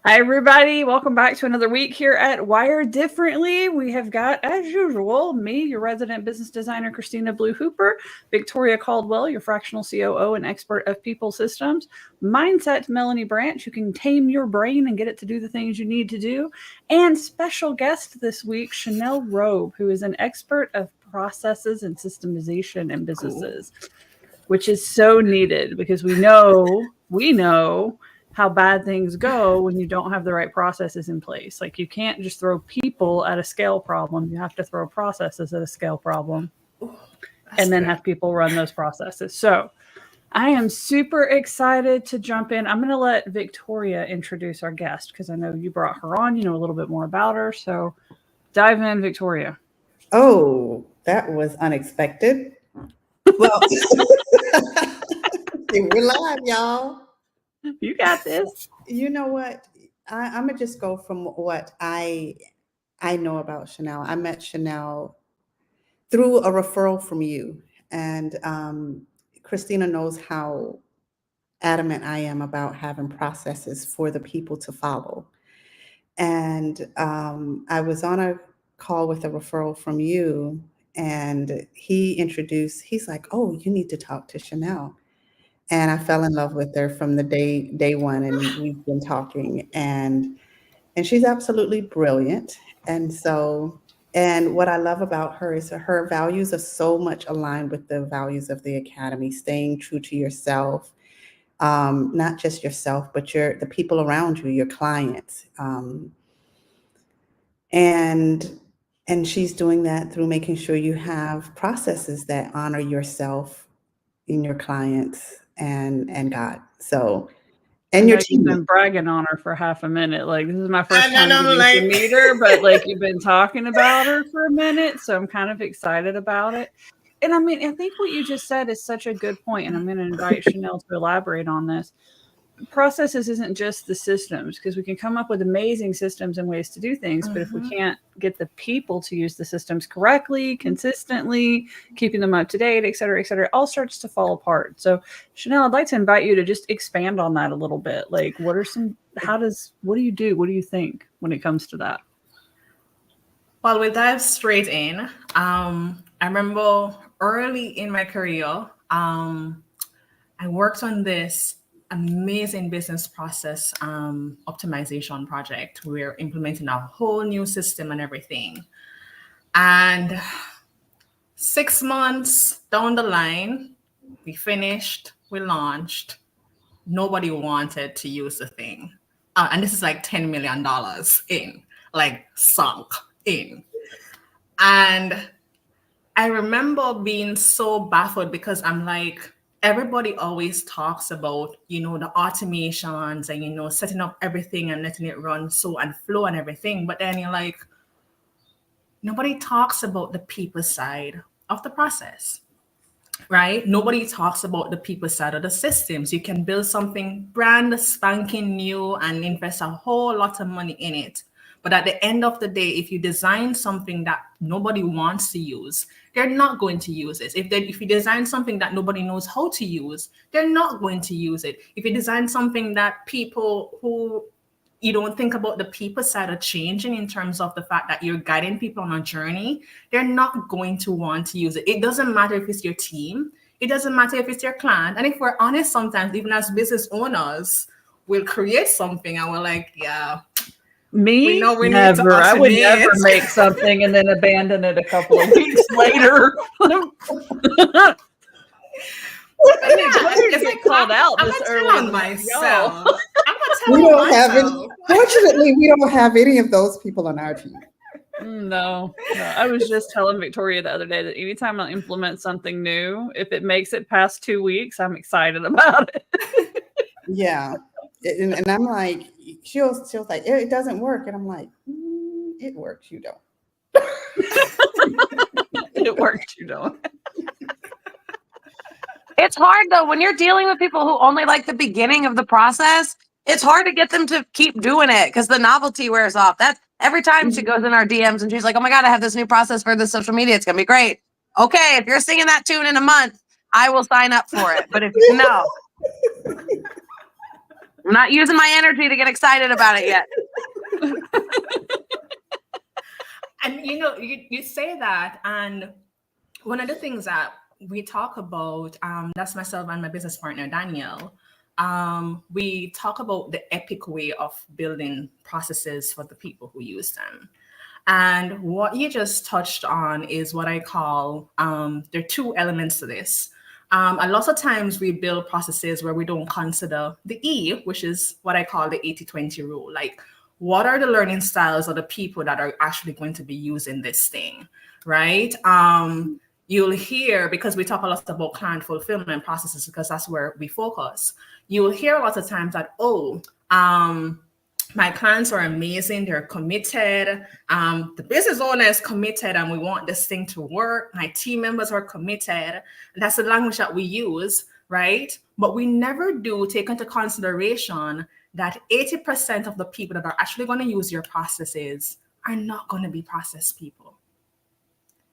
Hi, everybody. Welcome back to another week here at Wire Differently. We have got, as usual, me, your resident business designer, Christina Blue Hooper, Victoria Caldwell, your fractional COO and expert of people systems, Mindset Melanie Branch, who can tame your brain and get it to do the things you need to do, and special guest this week, Chanel Robe, who is an expert of processes and systemization in businesses, which is so needed because we know how bad things go when you don't have the right processes in place. Like you can't just throw people at a scale problem. You have to throw processes at a scale problem and then have people run those processes. So I am super excited to jump in. I'm going to let Victoria introduce our guest because I know you brought her on. You know a little bit more about her. So dive in, Victoria. Oh, that was unexpected. Well, we're live, y'all. You got this. You know what? I'm gonna just go from what I know about Chanel. I met Chanel through a referral from you, and Christina knows how adamant I am about having processes for the people to follow. And I was on a call with a referral from you, and he's like, "Oh, you need to talk to Chanel." And I fell in love with her from the day one, and we've been talking, and she's absolutely brilliant. And what I love about her is her values are so much aligned with the values of the Academy, staying true to yourself, not just yourself, but the people around you, your clients. And she's doing that through making sure you have processes that honor yourself in your clients and God. So, and your team. You've been bragging on her for half a minute. Like this is my first time getting to meet her, but like you've been talking about her for a minute, so I'm kind of excited about it. And I mean, I think what you just said is such a good point, and I'm going to invite Chanel to elaborate on this. Processes isn't just the systems, because we can come up with amazing systems and ways to do things, but if we can't get the people to use the systems correctly, consistently, keeping them up to date, et cetera, it all starts to fall apart. So Chanel, I'd like to invite you to just expand on that a little bit. Like what do you do? What do you think when it comes to that? Well, we dive straight in. I remember early in my career, I worked on this amazing business process optimization project. We're implementing a whole new system and everything. And 6 months down the line, we finished, we launched. Nobody wanted to use the thing. And this is like $10 million in, like sunk in. And I remember being so baffled because I'm like, everybody always talks about, the automations and, setting up everything and letting it run so and flow and everything. But then you're like, nobody talks about the people side of the process, right? Nobody talks about the people side of the systems. You can build something brand spanking new and invest a whole lot of money in it. But at the end of the day, if you design something that nobody wants to use, they're not going to use it. If you design something that nobody knows how to use, they're not going to use it. If you design something that people who you don't think about the people side of changing in terms of the fact that you're guiding people on a journey, they're not going to want to use it. It doesn't matter if it's your team. It doesn't matter if it's your client. And if we're honest, sometimes even as business owners, we'll create something and we're like, yeah, we never. I would never make something and then abandon it a couple of weeks later. It's like called out this early on myself. Fortunately, we don't have any of those people on our team. No. I was just telling Victoria the other day that anytime I implement something new, if it makes it past 2 weeks, I'm excited about it. Yeah. And I'm like, she'll say, it doesn't work. And I'm like, it works, you don't. It works, you don't. It's hard though, when you're dealing with people who only like the beginning of the process, it's hard to get them to keep doing it because the novelty wears off. That's every time she goes in our DMs and she's like, oh my God, I have this new process for this social media. It's going to be great. Okay, if you're singing that tune in a month, I will sign up for it. But if you know. I'm not using my energy to get excited about it yet. And you say that, and one of the things that we talk about, that's myself and my business partner Danielle. We talk about the epic way of building processes for the people who use them. And what you just touched on is what I call, there are two elements to this. A lot of times we build processes where we don't consider the E, which is what I call the 80-20 rule. Like, what are the learning styles of the people that are actually going to be using this thing, right? You'll hear, because we talk a lot about client fulfillment processes, because that's where we focus. You'll hear a lot of times that, my clients are amazing, they're committed, the business owner is committed, and we want this thing to work. My team members are committed. And that's the language that we use, right? But we never do take into consideration that 80% of the people that are actually going to use your processes are not going to be process people.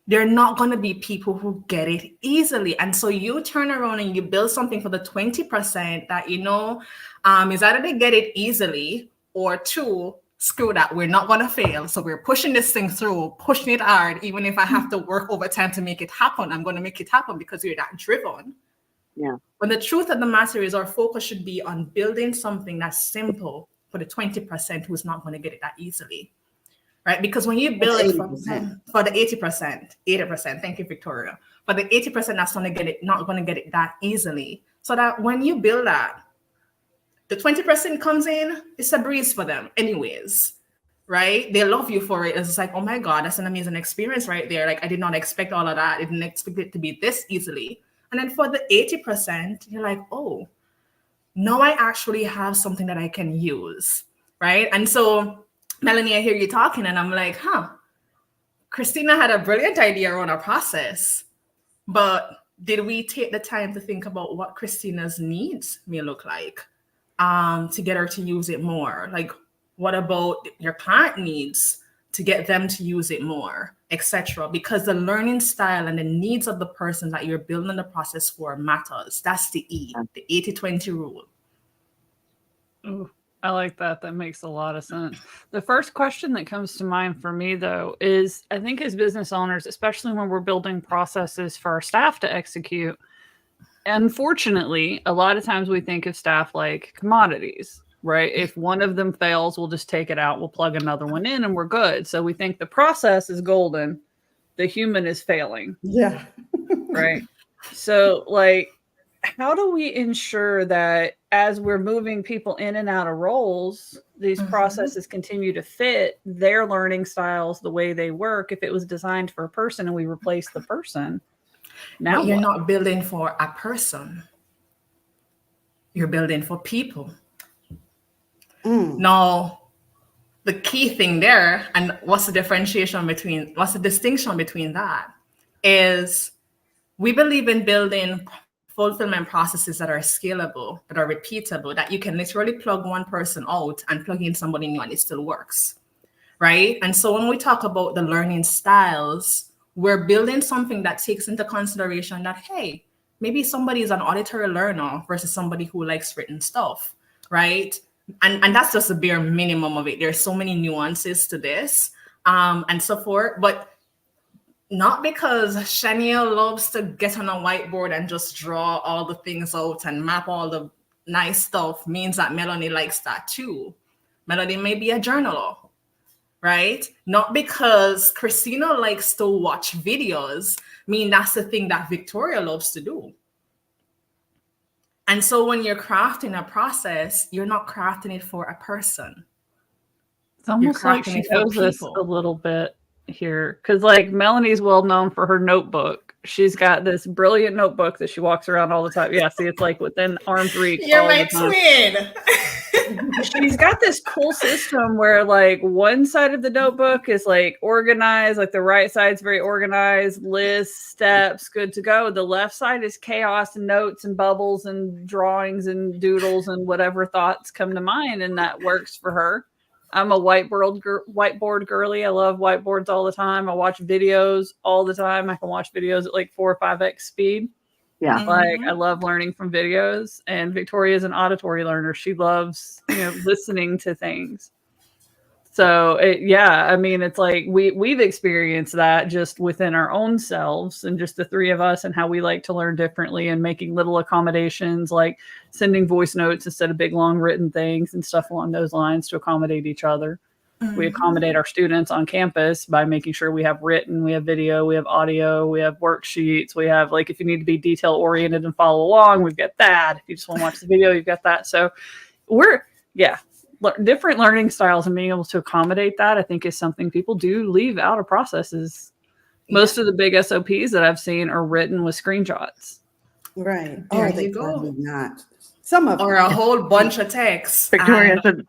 They're not going to be people who get it easily. And so you turn around and you build something for the 20% that, is either they get it easily, or two, screw that, we're not going to fail. So we're pushing this thing through, pushing it hard. Even if I have to work overtime to make it happen, I'm going to make it happen because we're that driven. Yeah. When the truth of the matter is, our focus should be on building something that's simple for the 20% who's not going to get it that easily. Right? Because when you build it for the 80%, thank you, Victoria, for the 80% that's not going to get it that easily. So that when you build that, the 20% comes in, it's a breeze for them anyways, right? They love you for it. It's like, oh my God, that's an amazing experience right there. Like, I did not expect all of that. I didn't expect it to be this easily. And then for the 80%, you're like, oh, now I actually have something that I can use, right? And so, Melanie, I hear you talking and I'm like, Christina had a brilliant idea around our process, but did we take the time to think about what Christina's needs may look like to get her to use it more? Like, what about your client needs to get them to use it more, etc.? Because the learning style and the needs of the person that you're building the process for matters. That's the E, the 80-20 rule. Ooh, I like that. That makes a lot of sense. The first question that comes to mind for me, though, is I think as business owners, especially when we're building processes for our staff to execute, unfortunately, a lot of times we think of staff like commodities, right? If one of them fails, we'll just take it out, we'll plug another one in, and we're good. So we think the process is golden, the human is failing. Yeah. Right. So, like, how do we ensure that as we're moving people in and out of roles, these processes continue to fit their learning styles, the way they work? If it was designed for a person and we replace the person, now but you're not building for a person. You're building for people. Now, the key thing there, and what's the distinction between that, is we believe in building fulfillment processes that are scalable, that are repeatable, that you can literally plug one person out and plug in somebody new and it still works, right? And so when we talk about the learning styles, we're building something that takes into consideration that, hey, maybe somebody is an auditory learner versus somebody who likes written stuff, right? And that's just a bare minimum of it. There's so many nuances to this and so forth, but not because Chanel loves to get on a whiteboard and just draw all the things out and map all the nice stuff means that Melanie likes that too. Melanie may be a journaler, right? Not because Christina likes to watch videos mean that's the thing that Victoria loves to do. And so when you're crafting a process, you're not crafting it for a person. It's almost like she knows us a little bit here, because like Melanie's well known for her notebook. She's got this brilliant notebook that she walks around all the time. Yeah, see, it's like within arm's reach. You're my twin. She's got this cool system where like one side of the notebook is like organized, like the right side's very organized, lists, steps, good to go. The left side is chaos and notes and bubbles and drawings and doodles and whatever thoughts come to mind, and that works for her. I'm a whiteboard girly. I love whiteboards all the time. I watch videos all the time. I can watch videos at like 4 or 5x speed. Yeah. Like I love learning from videos, and Victoria is an auditory learner. She loves, listening to things. So I mean, it's like we've experienced that just within our own selves and just the three of us and how we like to learn differently and making little accommodations, like sending voice notes instead of big, long written things and stuff along those lines to accommodate each other. We accommodate our students on campus by making sure we have written, we have video, we have audio, we have worksheets, we have, like, if you need to be detail oriented and follow along, we've got that. If you just want to watch the video, you've got that. So different learning styles, and being able to accommodate that, I think, is something people do leave out of processes. Most of the big SOPs that I've seen are written with screenshots. Right. There They you go. probably not. Some of Or them. a whole bunch of texts. Victoria said,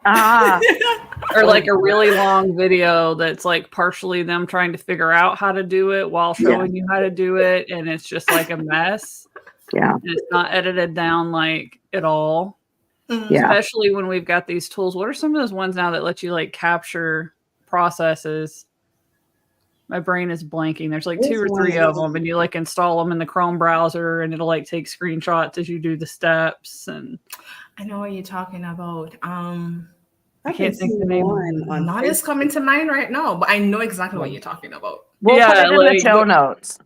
Or like a really long video that's like partially them trying to figure out how to do it while showing you how to do it, and it's just like a mess. Yeah. And it's not edited down like at all. Yeah. Especially when we've got these tools. What are some of those ones now that let you like capture processes? My brain is blanking. There's like 2 or 3 of them, and you like install them in the Chrome browser, and it'll like take screenshots as you do the steps. And I know what you're talking about. I can't think of the name. None is coming to mind right now, but I know exactly what you're talking about. We'll put it in the show notes.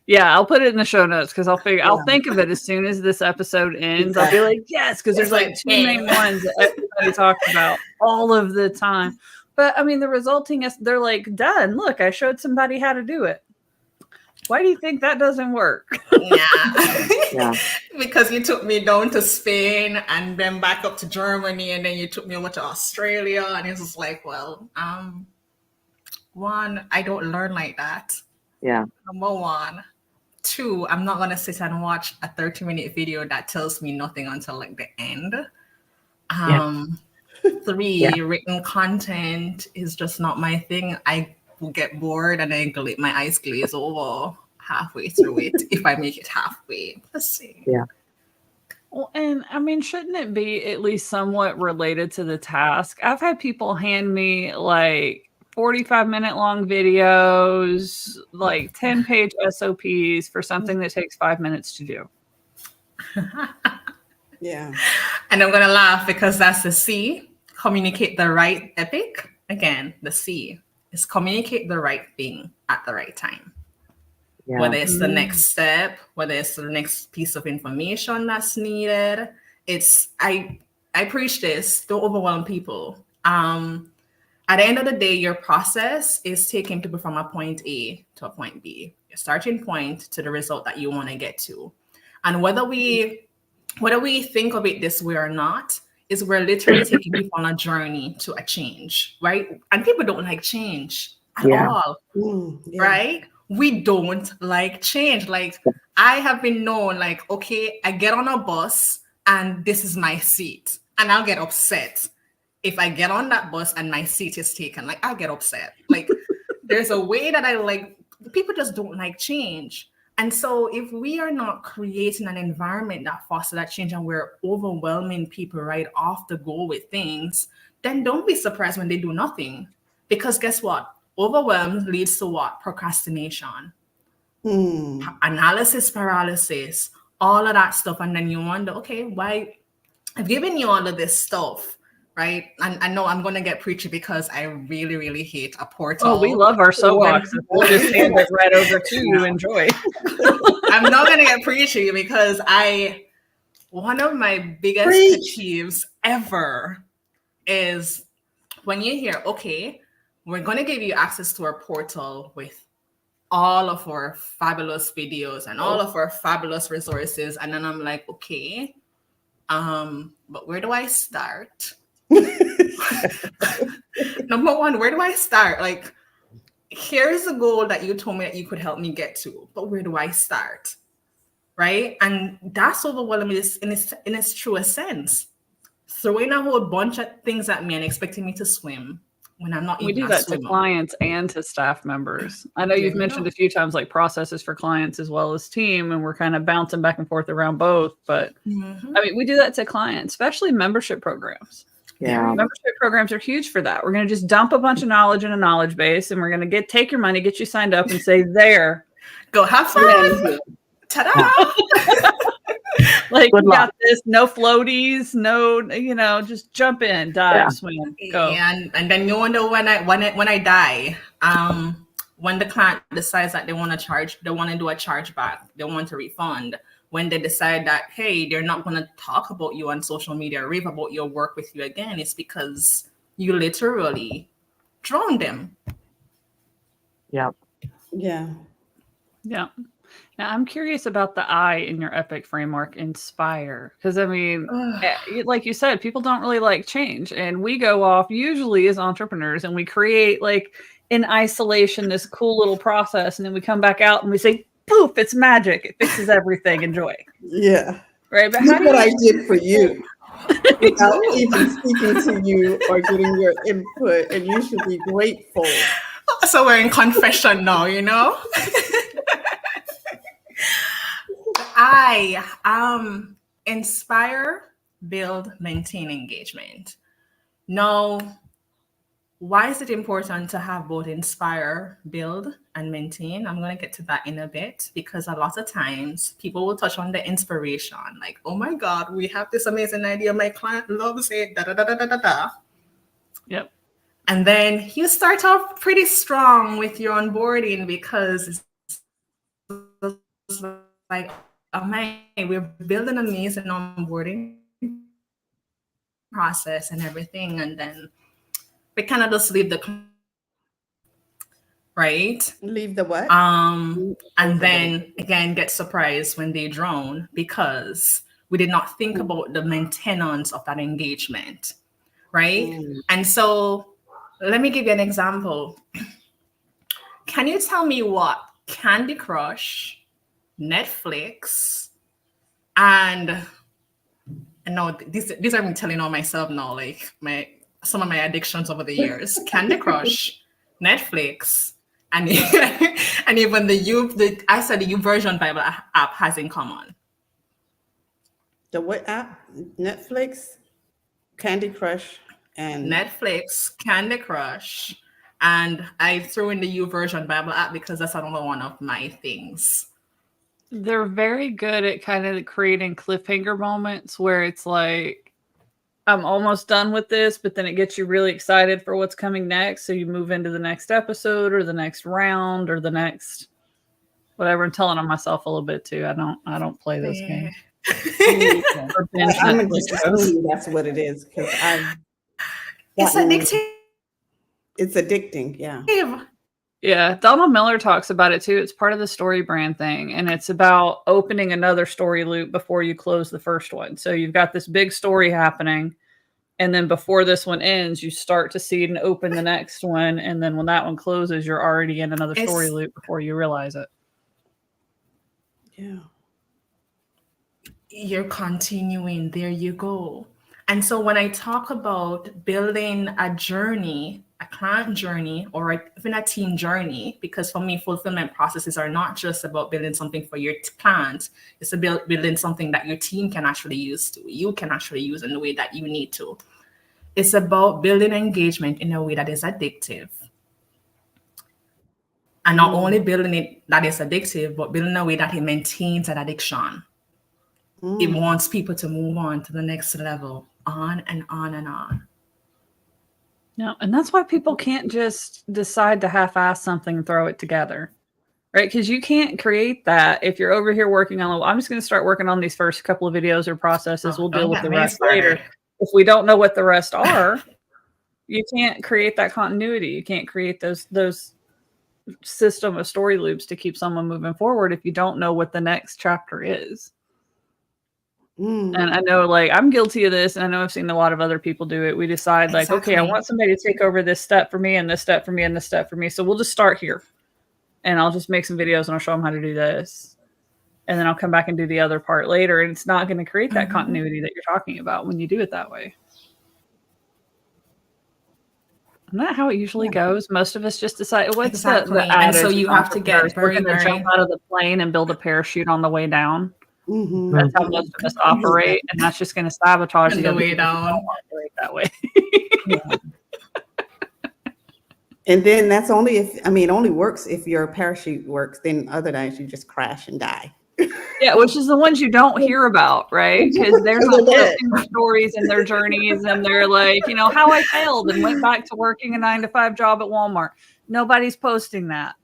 Yeah, I'll put it in the show notes because I'll think of it as soon as this episode ends. I'll be like, yes, because there's like 2 main ones that everybody talks about all of the time. But I mean, the resulting is they're like, done. Look, I showed somebody how to do it. Why do you think that doesn't work? Yeah. Because you took me down to Spain and then back up to Germany, and then you took me over to Australia, and it's just like, well, one, I don't learn like that. Yeah. Number one. 2, I'm not gonna sit and watch a 30-minute video that tells me nothing until like the end. 3, written content is just not my thing. I will get bored and then my eyes glaze over halfway through it if I make it halfway. Let's see. Yeah. Well, and I mean, shouldn't it be at least somewhat related to the task? I've had people hand me like 45-minute long videos, like 10-page SOPs for something that takes 5 minutes to do. Yeah. And I'm gonna laugh because that's the C. Communicate the right epic. Again, the C is communicate the right thing at the right time. Yeah. Whether it's the next step, whether it's the next piece of information that's needed. I preach this, don't overwhelm people. At the end of the day, your process is taking people from a point A to a point B, your starting point to the result that you want to get to. And whether we think of it this way or not, is we're literally taking people on a journey to a change, right? And people don't like change at all, right? We don't like change. Like, I have been known, like, okay, I get on a bus and this is my seat, and I'll get upset if I get on that bus and my seat is taken. Like, I'll get upset. Like, there's a way that people just don't like change. And so if we are not creating an environment that fosters that change, and we're overwhelming people right off the go with things, then don't be surprised when they do nothing. Because guess what? Overwhelm leads to what? Procrastination, analysis paralysis, all of that stuff. And then you wonder, okay, why? I've given you all of this stuff, right? And I know I'm going to get preachy because I really, really hate a portal. Oh, we love our soapboxes. We'll just hand it right over to you. Enjoy. I'm not going to get preachy because one of my biggest achieves ever is when you hear, okay, we're going to give you access to our portal with all of our fabulous videos and all of our fabulous resources. And then I'm like, okay, but where do I start? Number one, where do I start? Like, here's a goal that you told me that you could help me get to, but where do I start? Right? And that's overwhelming in its truest sense. Throwing a whole bunch of things at me and expecting me to swim when I'm not even a swimmer. We do that to clients and to staff members. I know you've mentioned a few times like processes for clients as well as team, and we're kind of bouncing back and forth around both. But I mean, we do that to clients, especially membership programs. Yeah, membership programs are huge for that. We're going to just dump a bunch of knowledge in a knowledge base, and we're going to take your money, get you signed up, and say, there, go have fun. Ta-da! Like, Good you got luck. this, no floaties, no, just jump in, dive, Yeah. swim, go. And then you wonder when I die, when the client decides that they want to do a chargeback, they want a refund. When they decide that, hey, they're not going to talk about you on social media, rave about your work with you again, it's because you literally drowned them. Yeah. Yeah. Yeah. Now, I'm curious about the I in your epic framework, inspire. Because, I mean, like you said, people don't really like change. And we go off usually as entrepreneurs and we create, like, in isolation, this cool little process. And then we come back out and we say, poof, it's magic. It fixes everything. Enjoy. Yeah. Right. But Look what I did for you without even speaking to you or getting your input. And you should be grateful. So we're in confession now, you know? I inspire, build, maintain engagement. Now, why is it important to have both inspire, build, and maintain? I'm going to get to that in a bit because a lot of times people will touch on the inspiration, like, oh my God, we have this amazing idea. My client loves it. Da, da, da, da, da, da, da. Yep. And then you start off pretty strong with your onboarding because it's like, oh my, we're building an amazing onboarding process and everything. And then we kind of just leave the, right? Leave the what? And then again, get surprised when they drown because we did not think about the maintenance of that engagement, right? And so let me give you an example. Can you tell me what Candy Crush, Netflix, and no, these are me telling on myself now, like some of my addictions over the years. Candy Crush, Netflix, and and even the YouVersion Bible app has in common. The what app? Netflix, Candy Crush, and Netflix, Candy Crush, and I threw in the YouVersion Bible app because that's another one of my things. They're very good at kind of creating cliffhanger moments where it's like, I'm almost done with this, but then it gets you really excited for what's coming next. So you move into the next episode or the next round or the next whatever. I'm telling on myself a little bit too. I don't play those games. I'm just assuming that's what it is because it's addictive. It's addicting, yeah. Yeah, Donald Miller talks about it too. It's part of the story brand thing, and it's about opening another story loop before you close the first one. So you've got this big story happening, and then before this one ends, you start to see it and open the next one, and then when that one closes, you're already in another story loop before you realize it. Yeah. You're continuing. There you go. And so when I talk about building a journey, a client journey, or even a team journey, because for me, fulfillment processes are not just about building something for your client. It's about building something that your team can actually use you can actually use in the way that you need to. It's about building engagement in a way that is addictive. And not only building it that is addictive, but building a way that it maintains that addiction. It wants people to move on to the next level, on and on and on. No, and that's why people can't just decide to half-ass something and throw it together, right? Because you can't create that if you're over here working on, I'm just going to start working on these first couple of videos or processes. We'll deal with the rest later. If we don't know what the rest are, you can't create that continuity. You can't create those system of story loops to keep someone moving forward if you don't know what the next chapter is. And I know, like, I'm guilty of this, and I know I've seen a lot of other people do it. We decide, like, okay, I want somebody to take over this step for me, and this step for me, and this step for me. So we'll just start here, and I'll just make some videos, and I'll show them how to do this, and then I'll come back and do the other part later. And it's not going to create that continuity that you're talking about when you do it that way. Isn't that how it usually goes? Most of us just decide what's the and so you have to get we're going to jump out of the plane and build a parachute on the way down. That's how most of us operate, and that's just going to sabotage the way down. That way. And then that's only it only works if your parachute works. Then other times you just crash and die. Yeah, which is the ones you don't hear about, right? Because they're not posting their stories and their journeys, and they're like, how I failed and went back to working a 9-to-5 job at Walmart. Nobody's posting that.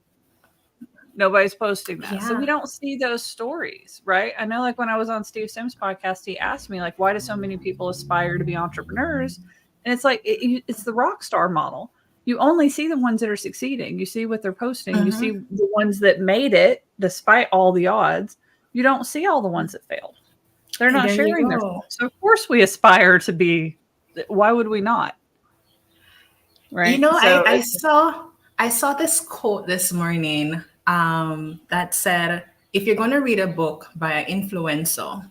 Nobody's posting that. So we don't see those stories, right? I know, like when I was on Steve Sims' podcast, he asked me, like, why do so many people aspire to be entrepreneurs? And it's like, it's the rock star model. You only see the ones that are succeeding. You see what they're posting. You see the ones that made it despite all the odds. You don't see all the ones that failed. They're not sharing their stuff. So of course we aspire to be. Why would we not? Right. I saw this quote this morning that said, if you're going to read a book by an influencer,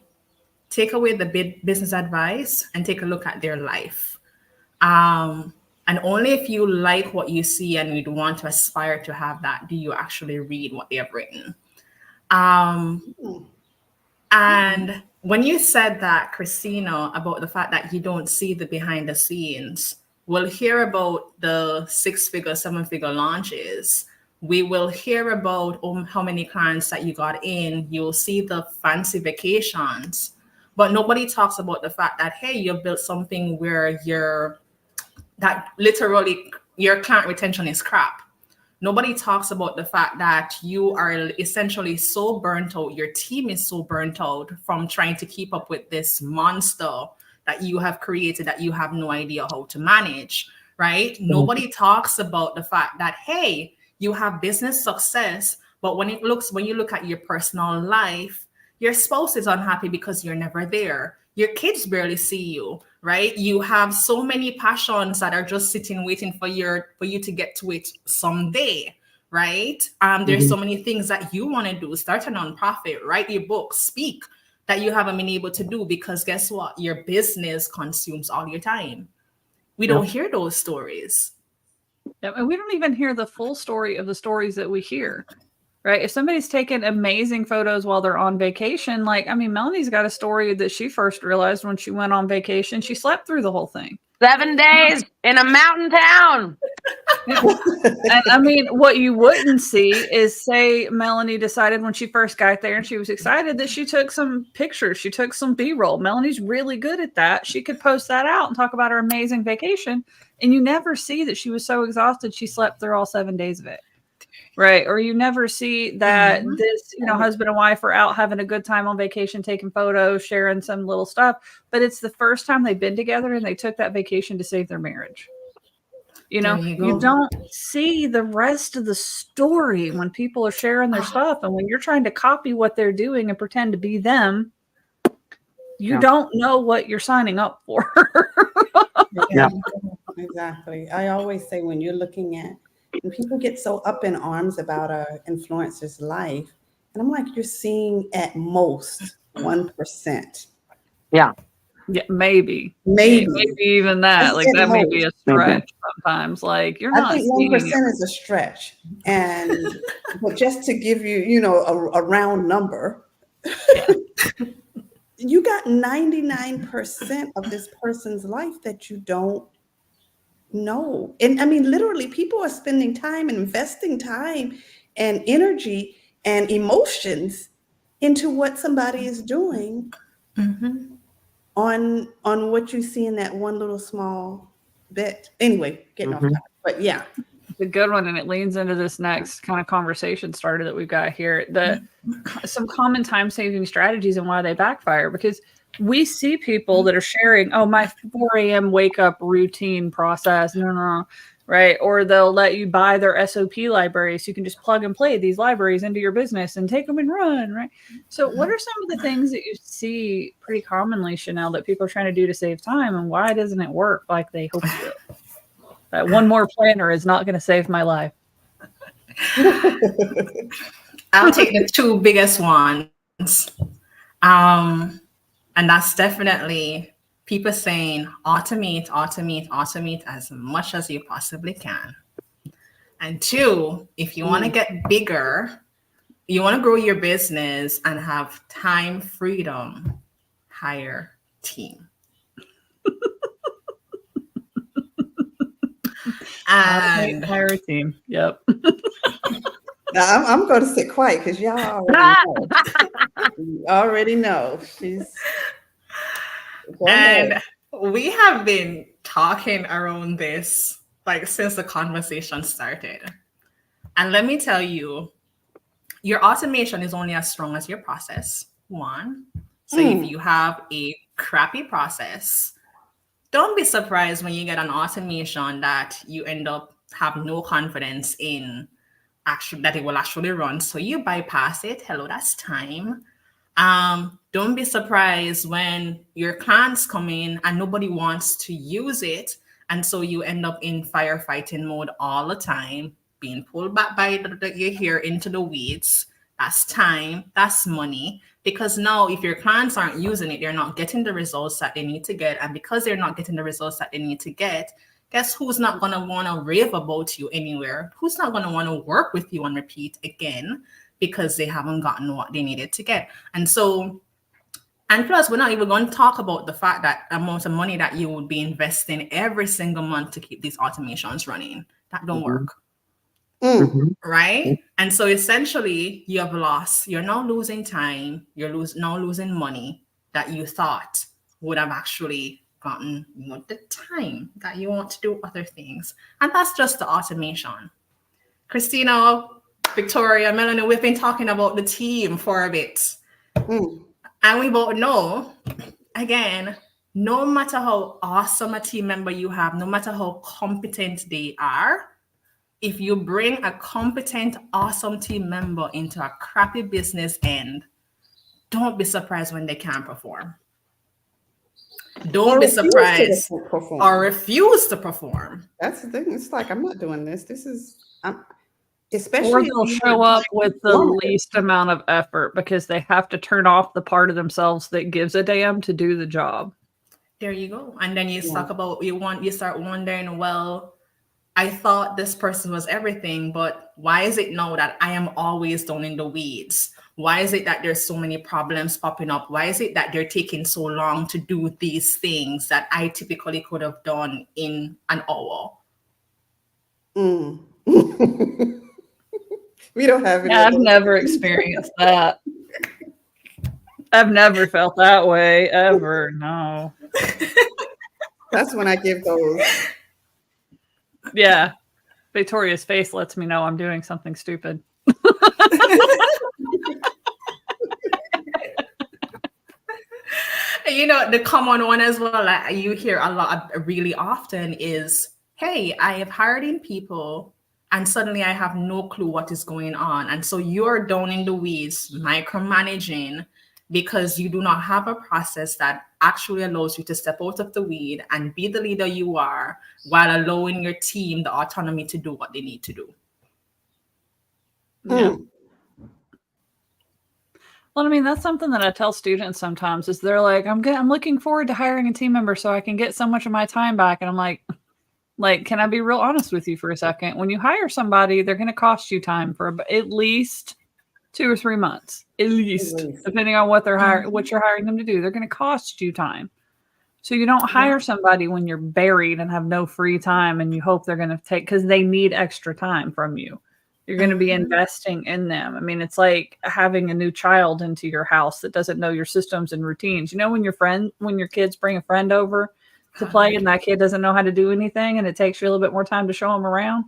take away the business advice and take a look at their life. And only if you like what you see and you'd want to aspire to have that, do you actually read what they have written. And when you said that, Christina, about the fact that you don't see the behind the scenes, we'll hear about the 6-figure, 7-figure launches. We will hear about how many clients that you got in. You'll see the fancy vacations, but nobody talks about the fact that, hey, you built something where that literally your client retention is crap. Nobody talks about the fact that you are essentially so burnt out. Your team is so burnt out from trying to keep up with this monster that you have created that you have no idea how to manage, right? Nobody talks about the fact that, hey, you have business success, but when you look at your personal life, your spouse is unhappy because you're never there. Your kids barely see you, right? You have so many passions that are just sitting, waiting for you to get to it someday, right? There's so many things that you want to do. Start a nonprofit, write your book, speak, that you haven't been able to do because guess what? Your business consumes all your time. We don't hear those stories. Yeah, and we don't even hear the full story of the stories that we hear. Right. If somebody's taking amazing photos while they're on vacation, Melanie's got a story that she first realized when she went on vacation. She slept through the whole thing. 7 days in a mountain town. And what you wouldn't see is, say, Melanie decided when she first got there and she was excited that she took some pictures. She took some B-roll. Melanie's really good at that. She could post that out and talk about her amazing vacation. And you never see that she was so exhausted she slept through all 7 days of it. Right. Or you never see that this, husband and wife are out having a good time on vacation, taking photos, sharing some little stuff. But it's the first time they've been together and they took that vacation to save their marriage. You don't see the rest of the story when people are sharing their stuff. And when you're trying to copy what they're doing and pretend to be them, you don't know what you're signing up for. Yeah, exactly. I always say when you're looking at, and people get so up in arms about an influencer's life, and I'm like, you're seeing at most 1%. Yeah, maybe even that. Like that may be a stretch sometimes. Like you're not. I think 1% is a stretch, and but just to give you, a round number, you got 99% of this person's life that you don't. No. And literally people are spending time and investing time and energy and emotions into what somebody is doing on what you see in that one little small bit. Anyway, getting off topic, but yeah. It's a good one. And it leans into this next kind of conversation starter that we've got here. Some common time-saving strategies and why they backfire, because we see people that are sharing, my 4 a.m. wake up routine process, right? Or they'll let you buy their SOP library so you can just plug and play these libraries into your business and take them and run, right? So what are some of the things that you see pretty commonly, Chanel, that people are trying to do to save time, and why doesn't it work like they hope it will? That one more planner is not going to save my life. I'll take the 2 biggest ones. And that's definitely people saying automate as much as you possibly can. And 2, if you want to get bigger, you want to grow your business and have time freedom, hire team. And hire a team. Yep. Now I'm going to sit quiet because y'all already know. You already know. She's go And ahead. we have been talking around this like since the conversation started. And let me tell you, your automation is only as strong as your process. One. So if you have a crappy process, don't be surprised when you get an automation that you end up have no confidence in actually that it will actually run. So you bypass it. Hello, that's time. Don't be surprised when your clients come in and nobody wants to use it. And so you end up in firefighting mode all the time, being pulled back by your hair into the weeds. That's time, that's money. Because now, if your clients aren't using it, they're not getting the results that they need to get. And because they're not getting the results that they need to get, guess who's not going to want to rave about you anywhere? Who's not going to want to work with you on repeat again because they haven't gotten what they needed to get? And so, and plus, we're not even going to talk about the fact that amount of money that you would be investing every single month to keep these automations running. That don't work. Right? And so essentially you have lost, you're now losing time, you're now losing money that you thought would have actually gotten the time that you want to do other things. And that's just the automation. Christina, Victoria, Melanie, we've been talking about the team for a bit. And we both know, again, no matter how awesome a team member you have, no matter how competent they are, if you bring a competent, awesome team member into a crappy business end, don't be surprised when they can't perform. Don't be surprised or refuse to perform. That's the thing. It's like, I'm not doing this. This is, especially. Or they'll show up with the least amount of effort because they have to turn off the part of themselves that gives a damn to do the job. There you go. And then you talk about, you start wondering, well, I thought this person was everything, but why is it now that I am always down in the weeds? Why is it that there's so many problems popping up? Why is it that they're taking so long to do these things that I typically could have done in an hour? We don't have any. Yeah, I've never experienced that. I've never felt that way, ever. No. That's when I give those. Yeah. Victoria's face lets me know I'm doing something stupid. The common one as well that you hear a lot really often is, hey, I have hired in people and suddenly I have no clue what is going on. And so you're down in the weeds, micromanaging, because you do not have a process that actually allows you to step out of the weed and be the leader you are while allowing your team the autonomy to do what they need to do. Yeah. Well, I mean, that's something that I tell students sometimes is they're like, I'm looking forward to hiring a team member so I can get so much of my time back. And I'm like, can I be real honest with you for a second? When you hire somebody, they're going to cost you time for at least 2 or 3 months, at least, depending on what what you're hiring them to do. They're going to cost you time. So you don't hire somebody when you're buried and have no free time and you hope they're going to take, because they need extra time from you. You're going to be investing in them. I mean, it's like having a new child into your house that doesn't know your systems and routines. When your kids bring a friend over to play and that kid doesn't know how to do anything and it takes you a little bit more time to show them around.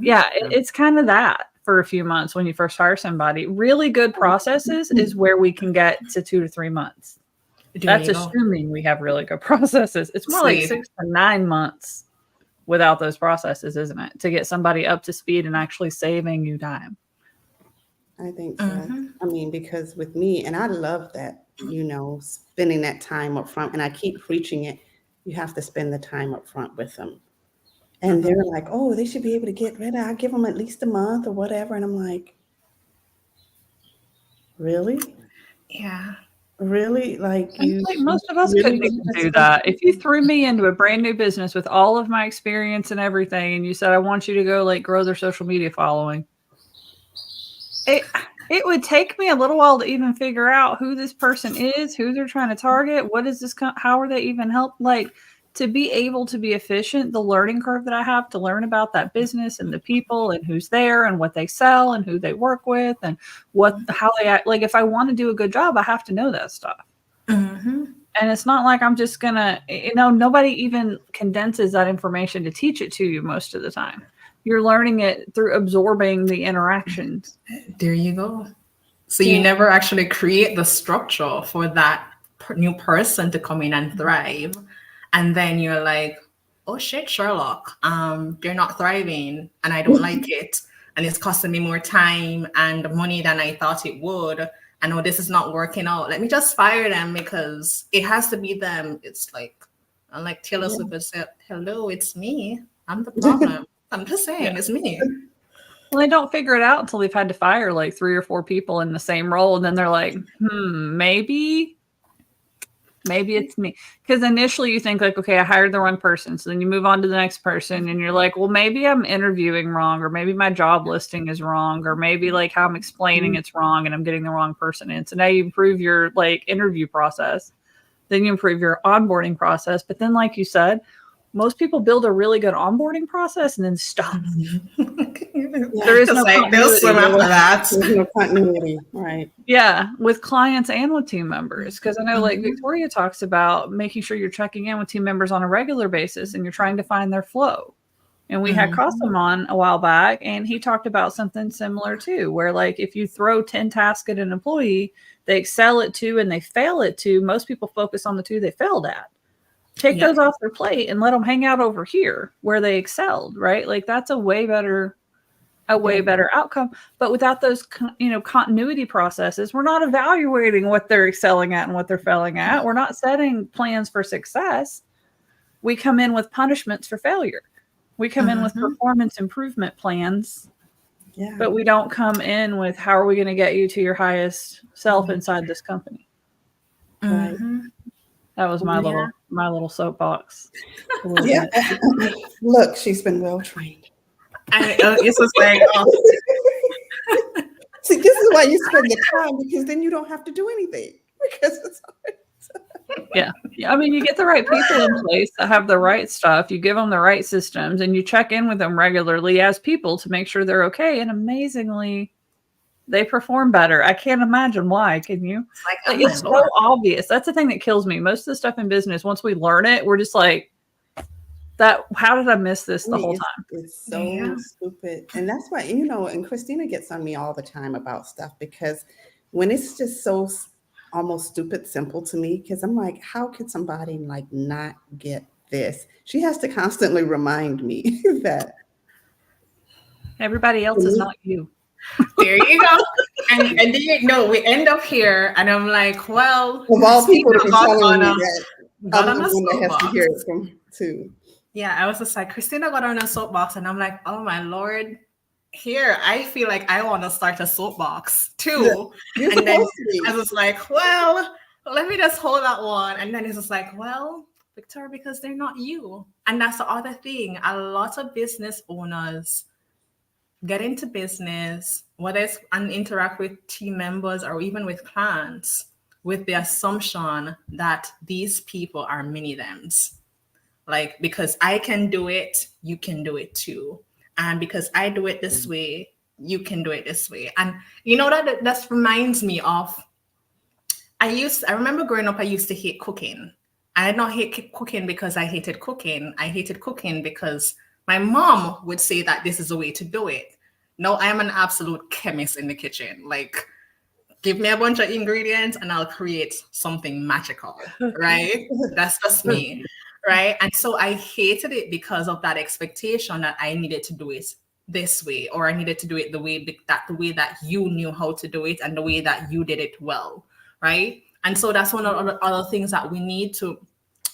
Yeah, it's kind of that for a few months when you first hire somebody. Really good processes is where we can get to 2 to 3 months. That's assuming we have really good processes. It's more like 6 to 9 months without those processes, isn't it? To get somebody up to speed and actually saving you time. I think so. I mean, because with me, and I love that, spending that time up front, and I keep preaching it, you have to spend the time up front with them. And they're like, oh, they should be able to get rid of, I'll give them at least a month or whatever. And I'm like, really? Yeah. Really? Like most of us couldn't even do that. If you threw me into a brand new business with all of my experience and everything, and you said, I want you to go grow their social media following, it would take me a little while to even figure out who this person is, who they're trying to target. What is this? How are they even help? to be able to be efficient, the learning curve that I have to learn about that business and the people and who's there and what they sell and who they work with and how they act. Like if I want to do a good job, I have to know that stuff. Mm-hmm. And it's not like I'm just gonna, nobody even condenses that information to teach it to you most of the time. You're learning it through absorbing the interactions. There you go. So you never actually create the structure for that new person to come in and thrive. And then you're like, oh shit, Sherlock, they're not thriving and I don't like it. And it's costing me more time and money than I thought it would. I know this is not working out. Let me just fire them because it has to be them. It's like, unlike Taylor Swift said, hello, it's me. I'm the problem. I'm just saying, it's me. Well, they don't figure it out until they've had to fire like 3 or 4 people in the same role. And then they're like, maybe it's me. Because initially you think like, okay, I hired the wrong person. So then you move on to the next person and you're like, well, maybe I'm interviewing wrong, or maybe my job listing is wrong, or maybe like how I'm explaining it's wrong and I'm getting the wrong person in. So now you improve your like interview process. Then you improve your onboarding process. But then like you said, most people build a really good onboarding process and then stop. There is no continuity. Right. Yeah, with clients and with team members. Because I know like Victoria talks about making sure you're checking in with team members on a regular basis and you're trying to find their flow. And we had Cossum on a while back and he talked about something similar too, where like if you throw 10 tasks at an employee, they excel at 2 and they fail at 2. Most people focus on the 2 they failed at. Take those off their plate and let them hang out over here where they excelled, right? Like that's a way better outcome. But without those, continuity processes, we're not evaluating what they're excelling at and what they're failing at. We're not setting plans for success. We come in with punishments for failure. We come in with performance improvement plans, but we don't come in with how are we going to get you to your highest self inside this company. Right. That was my little soapbox. Yeah. Look, she's been well trained. It's just like, see, this is why you spend the time, because then you don't have to do anything. Because it's yeah. I mean, you get the right people in place that have the right stuff. You give them the right systems, and you check in with them regularly as people to make sure they're okay. And amazingly, they perform better. I can't imagine why. Can you? It's so obvious. That's the thing that kills me. Most of the stuff in business, once we learn it, we're just like, how did I miss this the whole time? It's so stupid. And that's why, and Christina gets on me all the time about stuff, because when it's just so almost stupid simple to me, because I'm like, how could somebody like not get this? She has to constantly remind me that everybody else is not you. There you go. And then we end up here, and I'm like, well, of all people to be telling me that, I'm the one that has to hear it from too. Yeah, I was just like, Christina got on a soapbox, and I'm like, oh my Lord, here, I feel like I want to start a soapbox too. Yeah, and then I was like, well, let me just hold that one. And then it's just like, well, Victoria, because they're not you. And that's the other thing. A lot of business owners get into business, whether it's and interact with team members or even with clients, with the assumption that these people are mini thems. Like, because I can do it, you can do it too. And because I do it this way, you can do it this way. And that reminds me of, I remember growing up, I used to hate cooking. I did not hate cooking because I hated cooking. I hated cooking because my mom would say that this is the way to do it. No, I am an absolute chemist in the kitchen. Like, give me a bunch of ingredients and I'll create something magical, right? That's just me, right? And so I hated it because of that expectation that I needed to do it this way, or I needed to do it the way that you knew how to do it and the way that you did it well, right? And so that's one of the other things that we need to,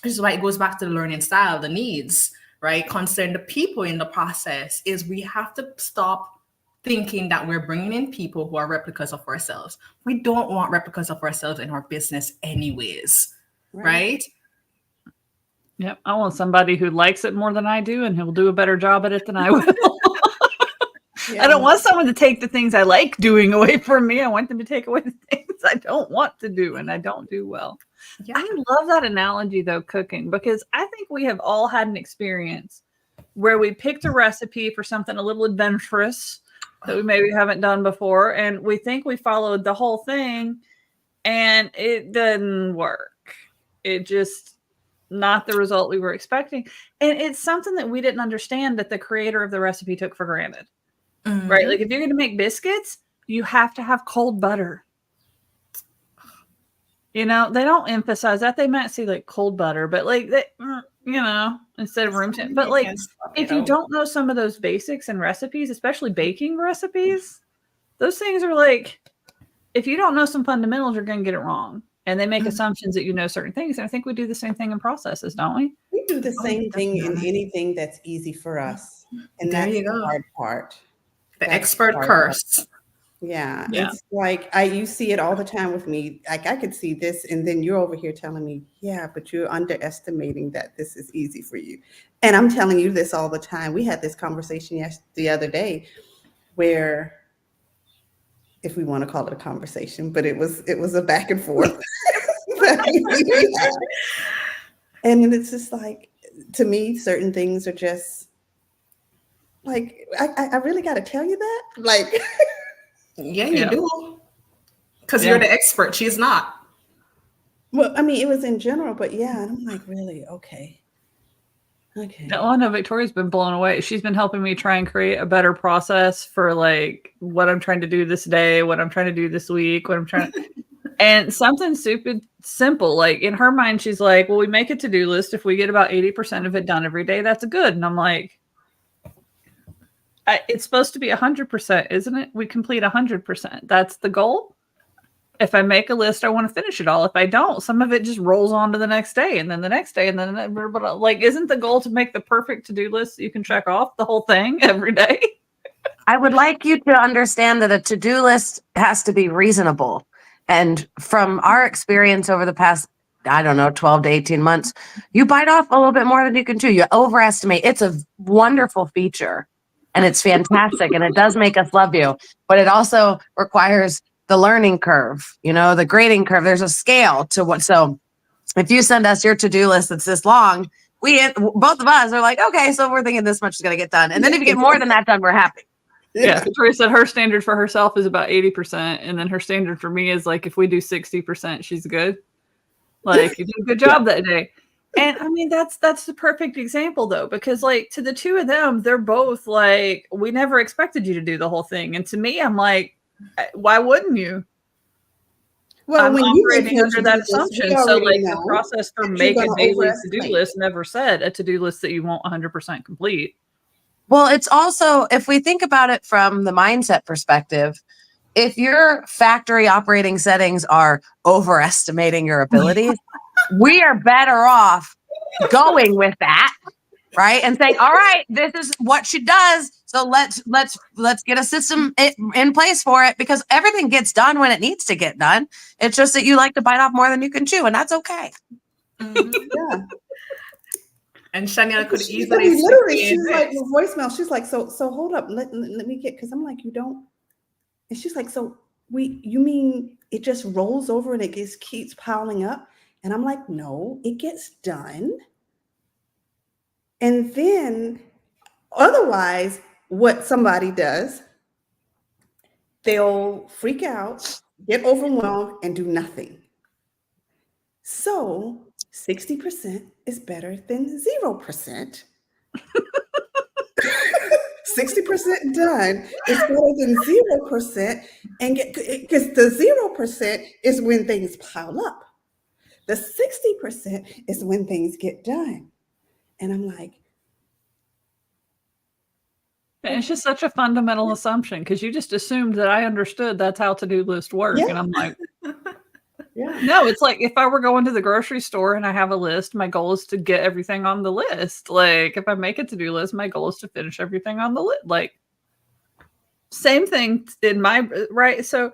which is why it goes back to the learning style, the needs, right? Concern the people in the process, is we have to stop thinking that we're bringing in people who are replicas of ourselves. We don't want replicas of ourselves in our business anyways, right? Yep. I want somebody who likes it more than I do and who'll do a better job at it than I will. I don't want someone to take the things I like doing away from me. I want them to take away the things I don't want to do and I don't do well. Yeah. I love that analogy though, cooking, because I think we have all had an experience where we picked a recipe for something a little adventurous that we maybe haven't done before, and we think we followed the whole thing and it didn't work. It just not the result we were expecting. And it's something that we didn't understand that the creator of the recipe took for granted. Right? Like if you're going to make biscuits, you have to have cold butter. You know, they don't emphasize that. They might say like cold butter, but like they, you know, instead of room temp. But like if you don't know some of those basics and recipes, especially baking recipes, those things are like, if you don't know some fundamentals, you're going to get it wrong. And they make assumptions that you know certain things. And I think we do the same thing in processes, don't we? We do the same thing in anything that's easy for us. And that's the hard part. The expert curse. Yeah. It's like you see it all the time with me. Like I could see this and then you're over here telling me, yeah, but you're underestimating that this is easy for you. And I'm telling you this all the time. We had this conversation the other day where, if we want to call it a conversation, but it was a back and forth. And it's just like, to me, certain things are just like, I really got to tell you that? Like, yeah, you do. Because you're the expert. She's not. Well, I mean, it was in general, but yeah. And I'm like, really? Okay. Oh no, Victoria's been blown away. She's been helping me try and create a better process for like what I'm trying to do this day, what I'm trying to do this week, what I'm trying to and something stupid simple. Like in her mind, she's like, well, we make a to-do list. If we get about 80% of it done every day, that's good. And I'm like, it's supposed to be 100%, isn't it? We complete 100%. That's the goal. If I make a list, I want to finish it all. If I don't, some of it just rolls on to the next day and then the next day. And then like, isn't the goal to make the perfect to-do list so you can check off the whole thing every day? I would like you to understand that a to-do list has to be reasonable. And from our experience over the past, 12 to 18 months, you bite off a little bit more than you can chew. You overestimate. It's a wonderful feature and it's fantastic. And it does make us love you, but it also requires the learning curve, the grading curve. There's a scale to what. So if you send us your to-do list that's this long, both of us are like, okay, so we're thinking this much is going to get done. And then if you get more than that done, we're happy. Yeah. Victoria said her standard for herself is about 80%. And then her standard for me is like, if we do 60%, she's good. Like you did a good job that day. And I mean, that's the perfect example though, because like to the two of them, they're both like, we never expected you to do the whole thing. And to me, I'm like, why wouldn't you? Well, I'm operating under that assumption. So like the process for make a daily to-do list never said a to-do list that you won't 100% complete. Well, it's also, if we think about it from the mindset perspective, if your factory operating settings are overestimating your abilities, we are better off going with that, right? And saying, all right, this is what she does. So let's get a system in place for it, because everything gets done when it needs to get done. It's just that you like to bite off more than you can chew, and that's okay. Yeah. And Chanel could easily she's like voicemail. She's like, so hold up, let me get, because I'm like, you don't. And she's like, so you mean it just rolls over and it just keeps piling up? And I'm like, no, it gets done. And then otherwise, what somebody does, they'll freak out, get overwhelmed, and do nothing. So 60% is better than 0%. 60% done is better than 0%, and because the 0% is when things pile up. The 60% is when things get done. And I'm like, it's just such a fundamental assumption, because you just assumed that I understood that's how to-do lists work. Yeah. And I'm like, no, it's like if I were going to the grocery store and I have a list, my goal is to get everything on the list. Like if I make a to-do list, my goal is to finish everything on the list. Like same thing in my, right? So,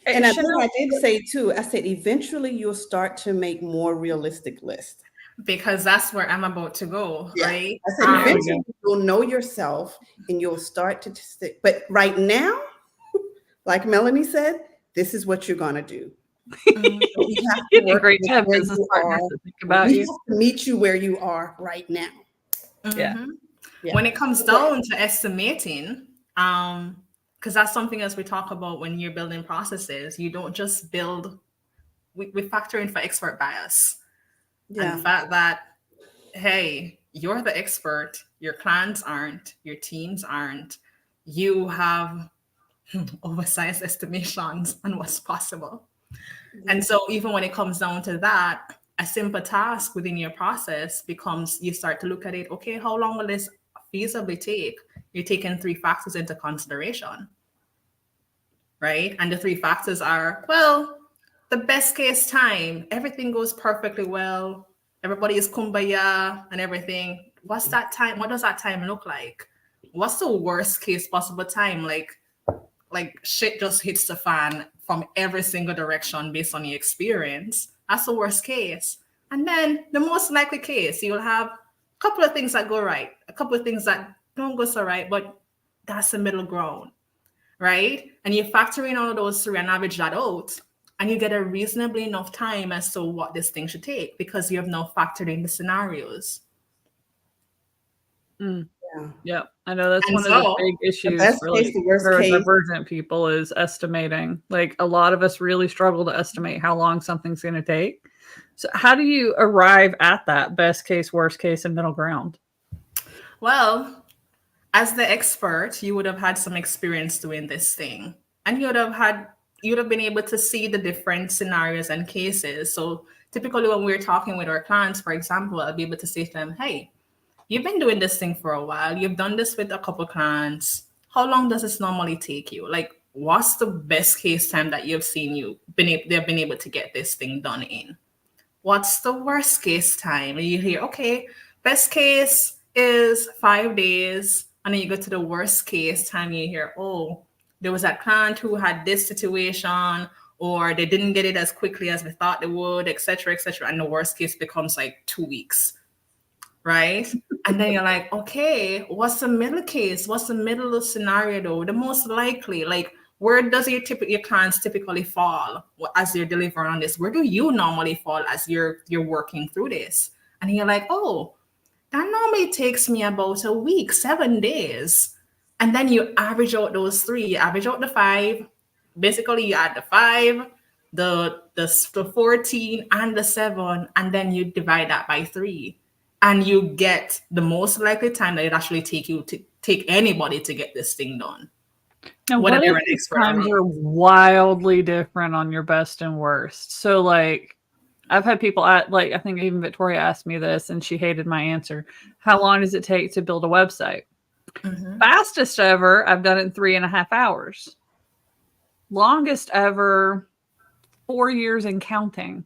and I think I did say too, I said, eventually you'll start to make more realistic lists. Because that's where I'm about to go, Yeah. right? I said eventually you'll know yourself and you'll start to stick. But right now, like Melanie said, this is what you're going to do. Mhm. So we have to You'd be work great to have where business you partners are. to think about We you. have to meet you where you are right now. Yeah. Mhm. Yeah. When it comes down to estimating, because that's something else we talk about when you're building processes. You don't just build. We factor in for expert bias and the fact that, hey, you're the expert, your clients aren't, your teams aren't. You have oversized estimations on what's possible. And so even when it comes down to that, a simple task within your process becomes, you start to look at it, okay, how long will this feasibly take? You're taking 3 factors into consideration, right? And the 3 factors are, well, the best case time, everything goes perfectly well, everybody is kumbaya and everything. What's that time? What does that time look like? What's the worst case possible time? Like shit just hits the fan from every single direction based on your experience. That's the worst case. And then the most likely case, you'll have a couple of things that go right, a couple of things that don't go so right, but that's the middle ground, right? And you factor in all of those 3 and average that out, and you get a reasonably enough time as to what this thing should take because you have now factored in the scenarios. Yeah, I know that's And one of the so, big issues best for case, like the worst case. neurodivergent people is estimating. Like a lot of us really struggle to estimate how long something's going to take. So how do you arrive at that best case, worst case, and middle ground? well, as the expert, you would have had some experience doing this thing, and you'd have been able to see the different scenarios and cases. So typically when we're talking with our clients, for example, I'll be able to say to them, hey, you've been doing this thing for a while. You've done this with a couple clients. How long does this normally take you? Like, what's the best case time that you've seen they've been able to get this thing done in? What's the worst case time? And you hear, okay, best case is 5 days. And then you go to the worst case time, you hear, oh, there was a client who had this situation, or they didn't get it as quickly as we thought they would, et cetera, et cetera. And the worst case becomes like 2 weeks, right? And then you're like, okay, what's the middle case? What's the middle scenario though? The most likely, like, where does your clients typically fall as you're delivering on this? Where do you normally fall as you're working through this? And you're like, oh, that normally takes me about a week, 7 days. And then you average out those 3, you average out the 5. Basically, you add the 5, the 14, and the 7, and then you divide that by 3. And you get the most likely time that it actually take anybody to get this thing done. Now, Whether what they're if an these expert or times not. are wildly different on your best and worst? So, like, I've had people like, I think even Victoria asked me this, and she hated my answer. How long does it take to build a website? Mhm. Fastest ever, I've done it in 3.5 hours. Longest ever, 4 years and counting.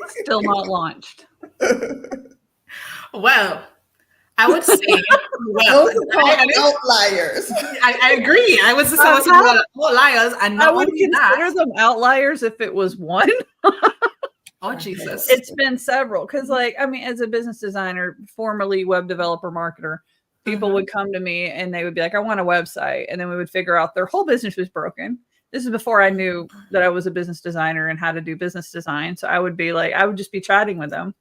Still not launched. Well, I would say, well, Those are called outliers. I agree. I was just about to call it outliers, and I not would only consider that. them outliers if it was one. Oh Jesus! It's been several because, like, I mean, as a business designer, formerly web developer, marketer, people would come to me and they would be like, "I want a website," and then we would figure out their whole business was broken. This is before I knew that I was a business designer and how to do business design. So I would be like, I would just be chatting with them.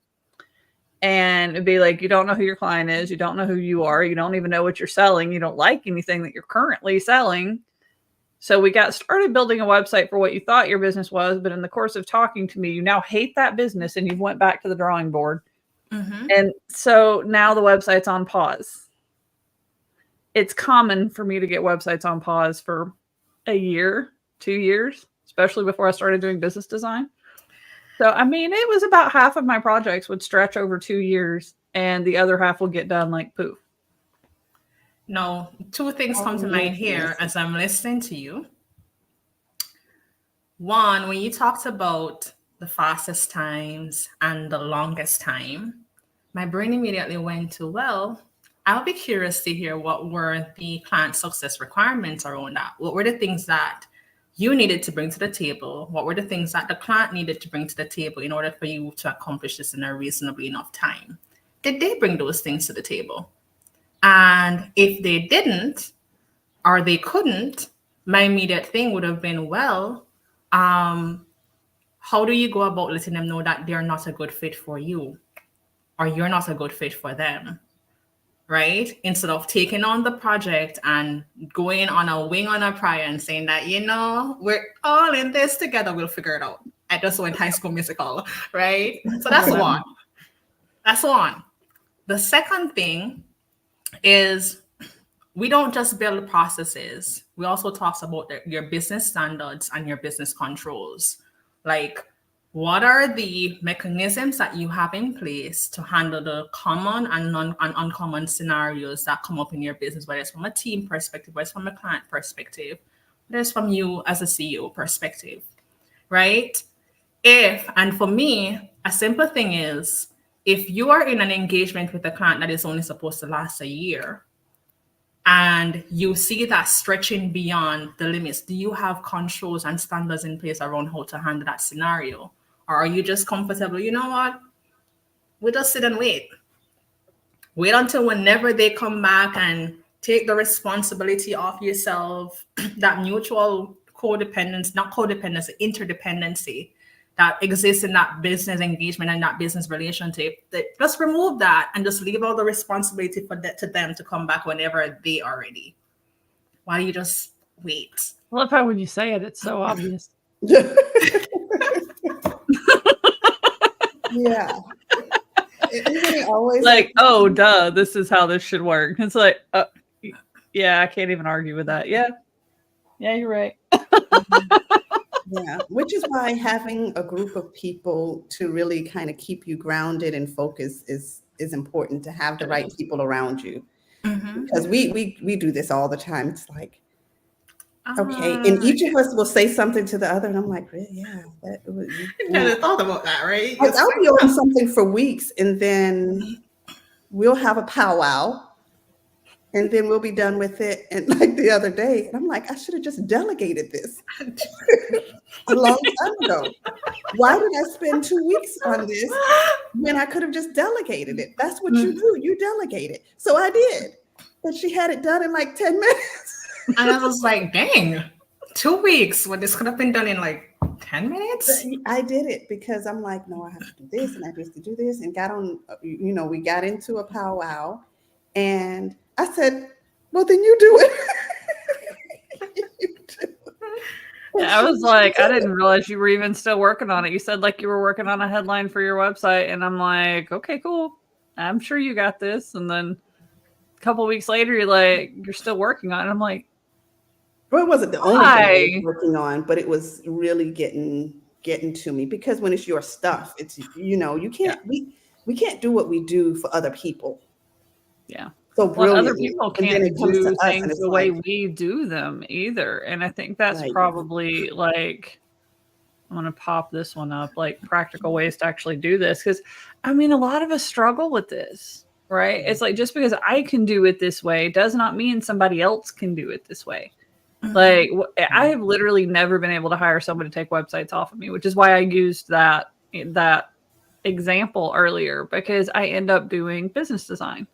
And it'd be like, you don't know who your client is. You don't know who you are. You don't even know what you're selling. You don't like anything that you're currently selling. So we got started building a website for what you thought your business was. But in the course of talking to me, you now hate that business and you've went back to the drawing board. And so now the website's on pause. It's common for me to get websites on pause for a year, 2 years, especially before I started doing business design. So, I mean, it was about half of my projects would stretch over 2 years and the other half will get done like poof. No, 2 things come to mind here as I'm listening to you. One, when you talked about the fastest times and the longest time, my brain immediately went to, well, I'll be curious to hear what were the client success requirements around that. What were the things that you needed to bring to the table? What were the things that the client needed to bring to the table in order for you to accomplish this in a reasonably enough time? Did they bring those things to the table? And if they didn't, or they couldn't, my immediate thing would have been, well, how do you go about letting them know that they're not a good fit for you, or you're not a good fit for them? Right? Instead of taking on the project and going on a wing on a prayer and saying that, we're all in this together, we'll figure it out. I just went High School Musical, right? So that's one. That's one. The second thing is, we don't just build processes. We also talk about your business standards and your business controls. Like, what are the mechanisms that you have in place to handle the common and uncommon scenarios that come up in your business, whether it's from a team perspective, whether it's from a client perspective, whether it's from you as a CEO perspective, right? And for me, a simple thing is, if you are in an engagement with a client that is only supposed to last a year, and you see that stretching beyond the limits, do you have controls and standards in place around how to handle that scenario? Or are you just comfortable, you know what? We'll just sit and wait. Wait until whenever they come back and take the responsibility off yourself, that mutual interdependency that exists in that business engagement and that business relationship. Just remove that and just leave all the responsibility to them to come back whenever they are ready. Why do you just wait? I love how when you say it, it's so obvious. Yeah. Isn't it always like, oh, duh, this is how this should work. It's like, yeah, I can't even argue with that. Yeah, you're right. Yeah, which is why having a group of people to really kind of keep you grounded and focused is important, to have the right people around you. Mm-hmm. Because we do this all the time. It's like, okay, and each of us will say something to the other, and I'm like, really? Yeah, you never thought about that, right? I'll be on something for weeks, and then we'll have a powwow, and then we'll be done with it. And like the other day, and I'm like, I should have just delegated this a long time ago. Why did I spend 2 weeks on this when I could have just delegated it? That's what you do. You delegate it. So I did. But she had it done in like 10 minutes. And I was like, dang, 2 weeks when this could have been done in like 10 minutes? I did it because I'm like, no, I have to do this and I have to do this, and got on, we got into a powwow, and I said, well, then you do it. You do it. Yeah, I was like, I didn't realize you were even still working on it. You said like you were working on a headline for your website, and I'm like, okay, cool. I'm sure you got this. And then a couple of weeks later, you're like, you're still working on it. I'm like, well, it wasn't the only thing I was working on, but it was really getting to me, because when it's your stuff, it's, you can't, we can't do what we do for other people. Yeah. So brilliant. Other people can't do things the way we do them either. And I think that's probably like, I'm going to pop this one up, like practical ways to actually do this. Because I mean, a lot of us struggle with this, right? It's like, just because I can do it this way does not mean somebody else can do it this way. Like, I have literally never been able to hire someone to take websites off of me, which is why I used that example earlier, because I end up doing business design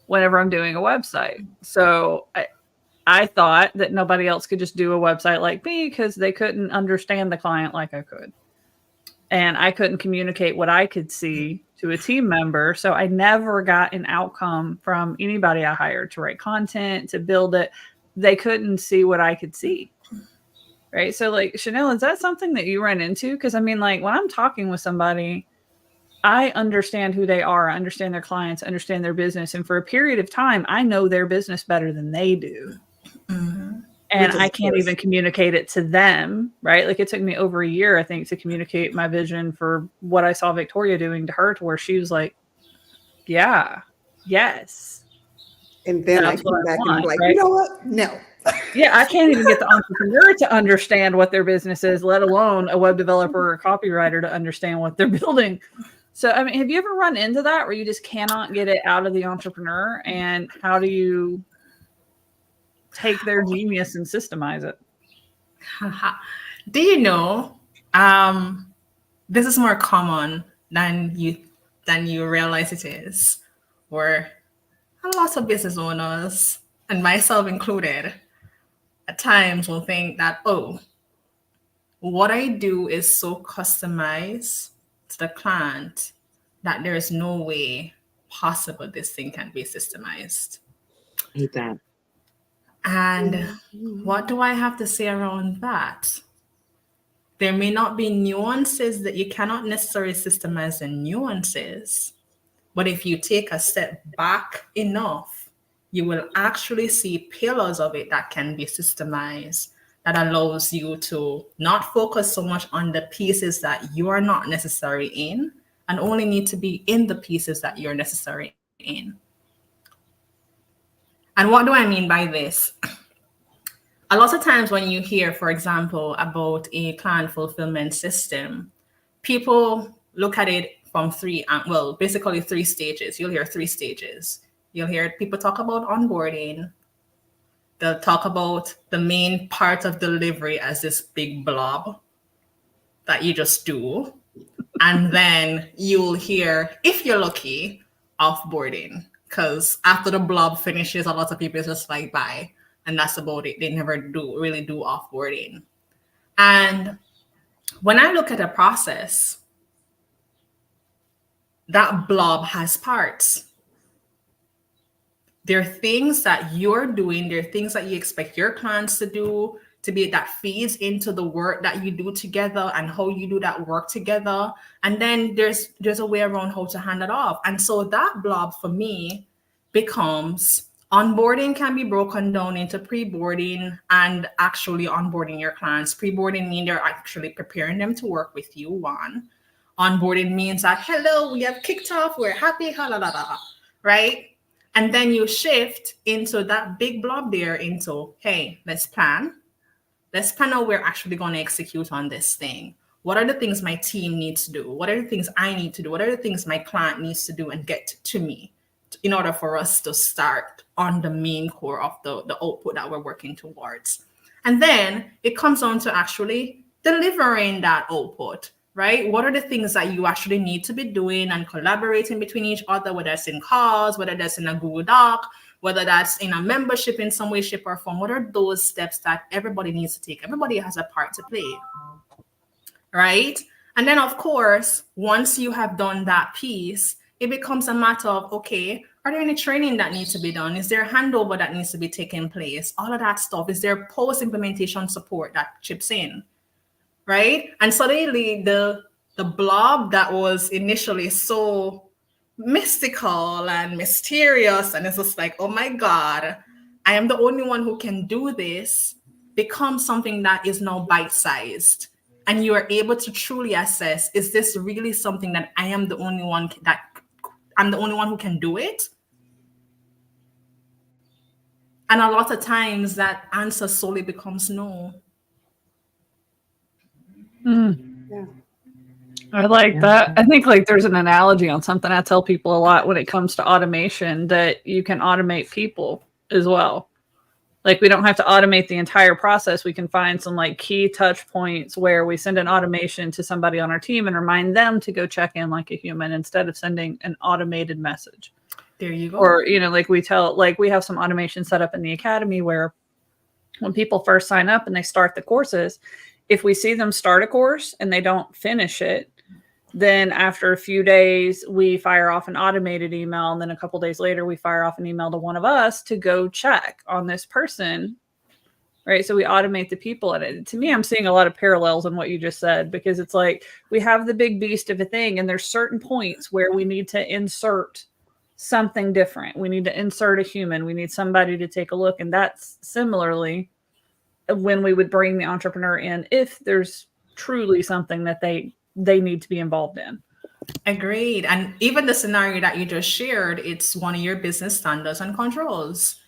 whenever I'm doing a website. So I thought that nobody else could just do a website like me because they couldn't understand the client like I could. And I couldn't communicate what I could see to a team member. So I never got an outcome from anybody I hired to write content, to build it. They couldn't see what I could see. Right. So like, Chanel, is that something that you run into? Because I mean, like when I'm talking with somebody, I understand who they are, I understand their clients, understand their business. And for a period of time, I know their business better than they do. Mm-hmm. And I can't even communicate it to them, right? Like it took me over a year, I think, to communicate my vision for what I saw Victoria doing to her, to where she was like, yeah, yes. And then I come back and I'm like, right? You know what? No. Yeah, I can't even get the entrepreneur to understand what their business is, let alone a web developer or a copywriter to understand what they're building. So, I mean, have you ever run into that where you just cannot get it out of the entrepreneur? And how do you take their genius and systemize it? Do you know? This is more common than you realize it is. Where a lot of business owners, and myself included, at times will think that, oh, what I do is so customized to the client that there is no way possible this thing can be systemized. Hate that. And what do I have to say around that? There may not be nuances that you cannot necessarily systemize the nuances, but if you take a step back enough, you will actually see pillars of it that can be systemized, that allows you to not focus so much on the pieces that you are not necessary in and only need to be in the pieces that you're necessary in. And what do I mean by this? A lot of times when you hear, for example, about a client fulfillment system, people look at it from basically three stages. You'll hear three stages. You'll hear people talk about onboarding. They'll talk about the main part of delivery as this big blob that you just do. And then you'll hear, if you're lucky, offboarding. Because after the blob finishes, a lot of people just like, bye. And that's about it. They never really do offboarding. And when I look at a process, that blob has parts. There are things that you're doing, there are things that you expect your clients to do, that feeds into the work that you do together and how you do that work together. And then there's a way around how to hand it off. And so that blob for me becomes onboarding can be broken down into pre-boarding and actually onboarding your clients. Pre-boarding means they're actually preparing them to work with you, one. Onboarding means that, hello, we have kicked off, we're happy, right? And then you shift into that big blob there into, hey, let's plan. Let's plan how we're actually going to execute on this thing. What are the things my team needs to do? What are the things I need to do? What are the things my client needs to do and get to me in order for us to start on the main core of the output that we're working towards? And then it comes on to actually delivering that output, right? What are the things that you actually need to be doing and collaborating between each other, whether it's in calls, whether that's in a Google Doc, whether that's in a membership in some way, shape, or form? What are those steps that everybody needs to take? Everybody has a part to play, right? And then, of course, once you have done that piece, it becomes a matter of, okay, are there any training that needs to be done? Is there a handover that needs to be taking place? All of that stuff. Is there post-implementation support that chips in, right? And suddenly the blob that was initially so mystical and mysterious, and it's just like, oh my God, I am the only one who can do this, becomes something that is now bite-sized. And you are able to truly assess, is this really something that I'm the only one who can do it? And a lot of times that answer solely becomes no. Yeah. I like that. I think like there's an analogy on something I tell people a lot when it comes to automation, that you can automate people as well. Like we don't have to automate the entire process. We can find some like key touch points where we send an automation to somebody on our team and remind them to go check in like a human instead of sending an automated message. There you go. Or, like we have some automation set up in the academy where when people first sign up and they start the courses, if we see them start a course and they don't finish it, then after a few days, we fire off an automated email. And then a couple days later, we fire off an email to one of us to go check on this person. Right. So we automate the people. And to me, I'm seeing a lot of parallels in what you just said, because it's like we have the big beast of a thing and there's certain points where we need to insert something different. We need to insert a human. We need somebody to take a look. And that's similarly when we would bring the entrepreneur in, if there's truly something that they need to be involved in. Agreed. And even the scenario that you just shared, it's one of your business standards and controls.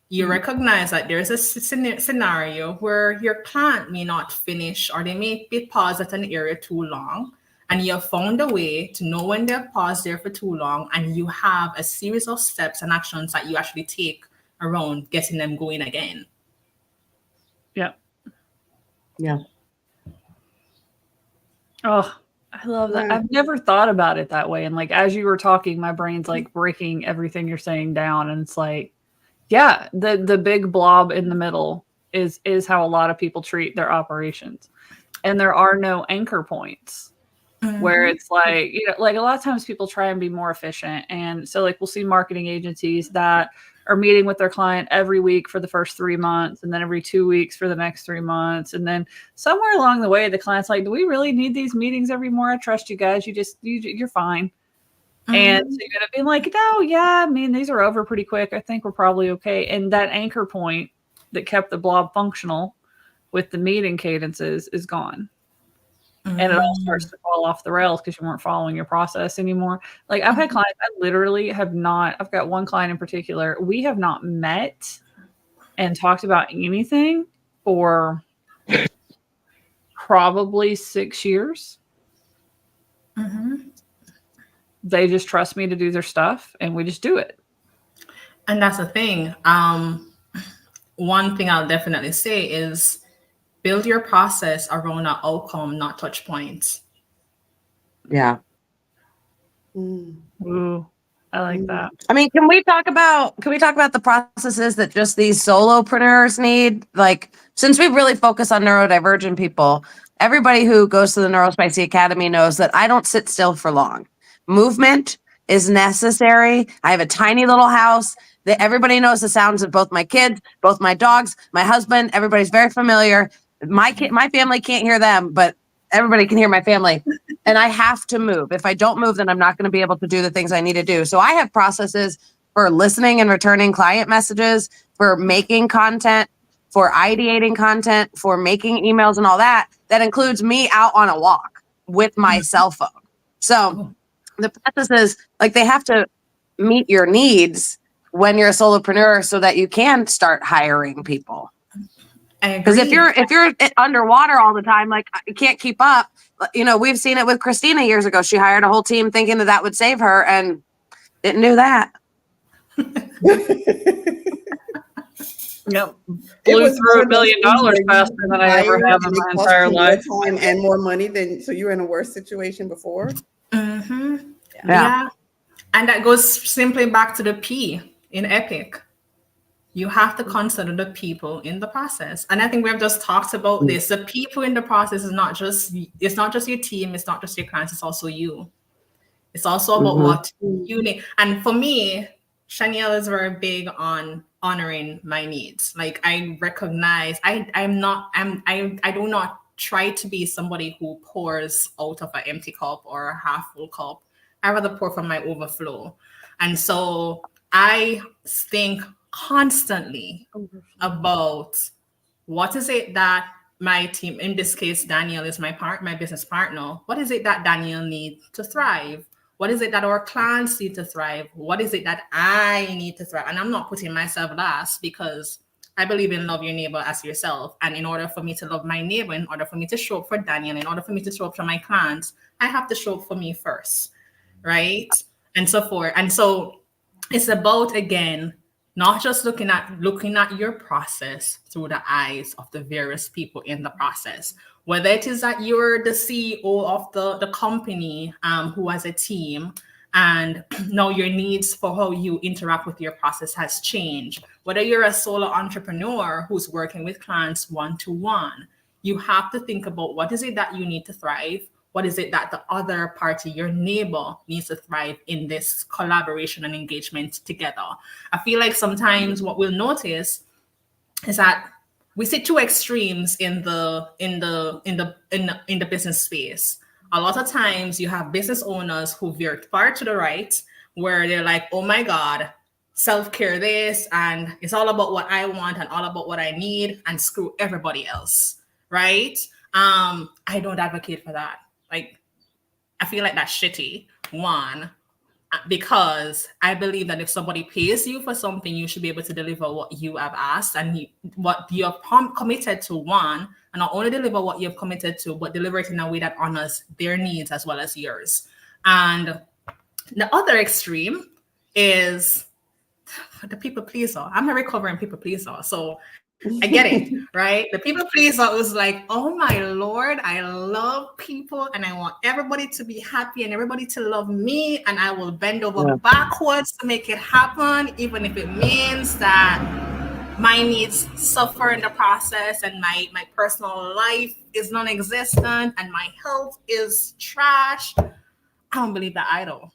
You recognize that there's a scenario where your client may not finish, or they may be paused at an area too long, and you have found a way to know when they're paused there for too long, and you have a series of steps and actions that you actually take around getting them going again. Yeah. Yeah. Oh, I love that. Yeah. I've never thought about it that way. And like as you were talking, my brain's like breaking everything you're saying down. And it's like, yeah, the big blob in the middle is how a lot of people treat their operations. And there are no anchor points where it's like, you know, like a lot of times people try and be more efficient. And so like we'll see marketing agencies that are meeting with their client every week for the first 3 months and then every 2 weeks for the next 3 months. And then somewhere along the way, the client's like, do we really need these meetings every more? I trust you guys. You're fine. And so you end up being like, no, yeah, I mean, these are over pretty quick. I think we're probably okay. And that anchor point that kept the blob functional with the meeting cadences is gone. And it all starts to fall off the rails because you weren't following your process anymore. Like I've had clients, I literally have not, I've got one client in particular, we have not met and talked about anything for probably 6 years. They just trust me to do their stuff and we just do it. And that's the thing. One thing I'll definitely say is build your process around an outcome, not touch points. Yeah. Ooh, I like that. I mean, can we talk about the processes that just these solopreneurs need? Like, since we really focus on neurodivergent people, everybody who goes to the Neuro-Spicy Academy knows that I don't sit still for long. Movement is necessary. I have a tiny little house that everybody knows the sounds of both my kids, both my dogs, my husband. Everybody's very familiar. My family can't hear them, but everybody can hear my family. And I have to move. If I don't move, then I'm not going to be able to do the things I need to do. So I have processes for listening and returning client messages, for making content, for ideating content, for making emails and all that. That includes me out on a walk with my cell phone. So the processes, like, they have to meet your needs when you're a solopreneur so that you can start hiring people. Because if you're underwater all the time, like, you can't keep up. You know, we've seen it with Christina years ago. She hired a whole team thinking that would save her and didn't do that. Yep. Blew through $1 billion faster than I ever have in my entire life. Time and more money than, so you were in a worse situation before. Yeah. And that goes simply back to the P in EPIC. You have to consider the people in the process. And I think we have just talked about this. The people in the process is not just your team, it's not just your clients, it's also you. It's also about what you need. And for me, Chanel is very big on honoring my needs. Like, I recognize I do not try to be somebody who pours out of an empty cup or a half full cup. I rather pour from my overflow. And so I think constantly about what is it that my team, in this case, Daniel is my business partner. What is it that Daniel needs to thrive? What is it that our clients need to thrive? What is it that I need to thrive? And I'm not putting myself last, because I believe in love your neighbor as yourself. And in order for me to love my neighbor, in order for me to show up for Daniel, in order for me to show up for my clients, I have to show up for me first, right? And so forth. And so it's about, again, not just looking at your process through the eyes of the various people in the process. Whether it is that you're the CEO of the company who has a team, and now your needs for how you interact with your process has changed. Whether you're a solo entrepreneur who's working with clients one-to-one, you have to think about what is it that you need to thrive. What is it that the other party, your neighbor, needs to thrive in this collaboration and engagement together? I feel like sometimes what we'll notice is that we see two extremes in the business space. A lot of times you have business owners who veer far to the right, where they're like, oh my God, self-care this, and it's all about what I want and all about what I need, and screw everybody else, right? I don't advocate for that. Like, I feel like that's shitty, one, because I believe that if somebody pays you for something, you should be able to deliver what you have asked and what you have committed to, one, and not only deliver what you have committed to, but deliver it in a way that honors their needs as well as yours. And the other extreme is the people pleaser. I'm a recovering people pleaser. So I get it, right? The people pleaser was like, oh my Lord, I love people and I want everybody to be happy and everybody to love me. And I will bend over backwards to make it happen, even if it means that my needs suffer in the process and my personal life is non-existent and my health is trash. I don't believe that idol.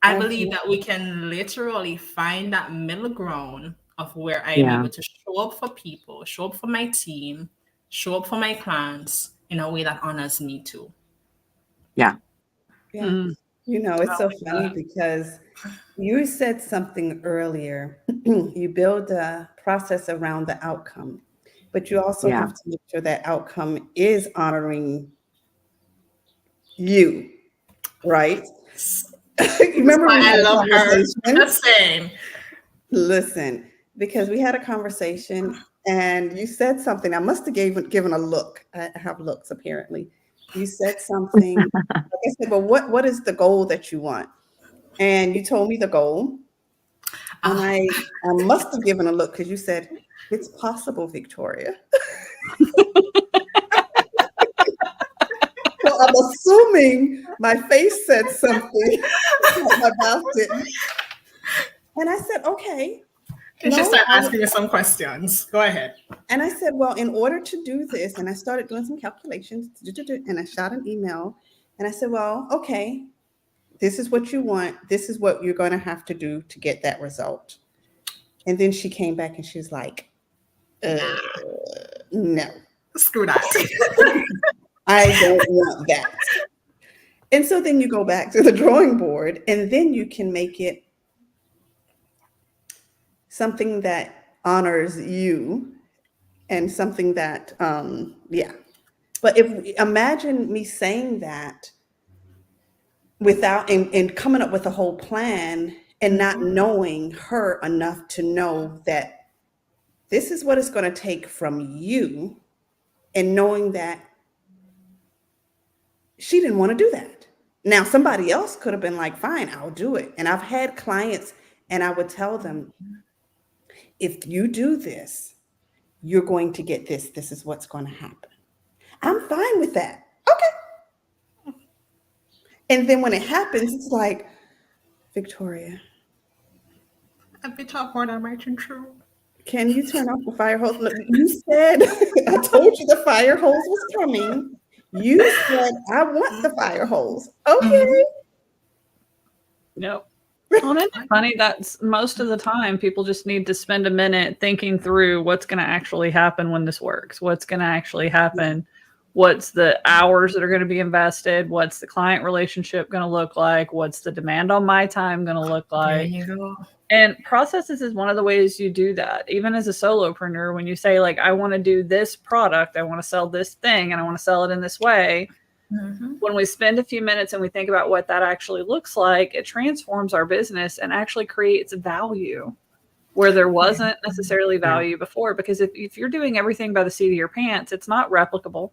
I believe that we can literally find that middle ground of where I am able to show up for people, show up for my team, show up for my clients in a way that honors me too. Yeah. You know, it's so funny because you said something earlier. You build a process around the outcome, but you also have to make sure that outcome is honoring you, right? Remember we had a conversation? The same. Listen, because we had a conversation and you said something. I must have given a look. I have looks apparently. You said something. Like I said, well, what is the goal that you want? And you told me the goal. And I must have given a look because you said, it's possible, Victoria. So I'm assuming my face said something. My mouth didn't. And I said, okay. You should start asking me some questions. Go ahead. And I said, well, in order to do this, and I started doing some calculations, and I shot an email, and I said, well, okay, this is what you want. This is what you're going to have to do to get that result. And then she came back and she's like, no. Screw that. I don't want that. And so then you go back to the drawing board and then you can make it something that honors you and something that, But imagine me saying that without, and coming up with a whole plan and not knowing her enough to know that this is what it's going to take from you, and knowing that she didn't want to do that. Now, somebody else could have been like, fine, I'll do it. And I've had clients and I would tell them, if you do this, you're going to get this. This is what's going to happen. I'm fine with that. Okay. And then when it happens, it's like, Victoria, a bit awkward, I might true. Can you turn off the fire hose? Look, you said, I told you the fire hose was coming. You said, I want the fire hose. Okay. Nope. Well, isn't it funny? That's most of the time people just need to spend a minute thinking through what's going to actually happen when this works. What's going to actually happen? What's the hours that are going to be invested? What's the client relationship going to look like? What's the demand on my time going to look like? There you go. And processes is one of the ways you do that. Even as a solopreneur, when you say, like, I want to do this product, I want to sell this thing, and I want to sell it in this way. When we spend a few minutes and we think about what that actually looks like, it transforms our business and actually creates value where there wasn't necessarily value before. Because if you're doing everything by the seat of your pants, it's not replicable.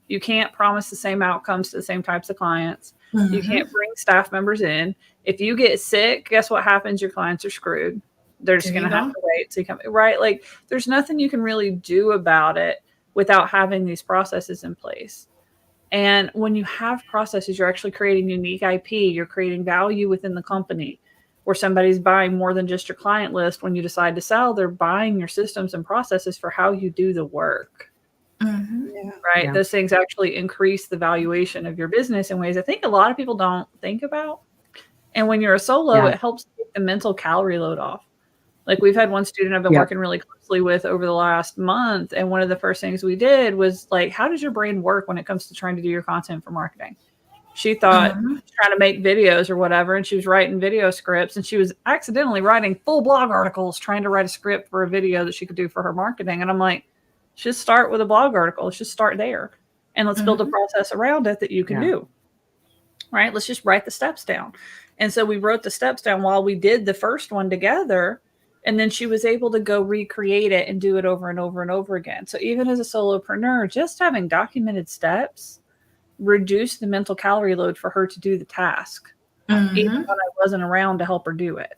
You can't promise the same outcomes to the same types of clients. You can't bring staff members in. If you get sick, guess what happens? Your clients are screwed. They're just going to have to wait till you come, right? Like, there's nothing you can really do about it without having these processes in place. And when you have processes, you're actually creating unique IP. You're creating value within the company where somebody's buying more than just your client list. When you decide to sell, they're buying your systems and processes for how you do the work. Right. Yeah. Those things actually increase the valuation of your business in ways I think a lot of people don't think about. And when you're a solo, it helps take the mental calorie load off. Like, we've had one student I've been working really closely with over the last month. And one of the first things we did was, like, how does your brain work when it comes to trying to do your content for marketing? She thought trying to make videos or whatever. And she was writing video scripts, and she was accidentally writing full blog articles, trying to write a script for a video that she could do for her marketing. And I'm like, just start with a blog article. Let's just start there. And let's build a process around it that you can do. Right. Let's just write the steps down. And so we wrote the steps down while we did the first one together. And then she was able to go recreate it and do it over and over and over again. So even as a solopreneur, just having documented steps reduced the mental calorie load for her to do the task, even when I wasn't around to help her do it.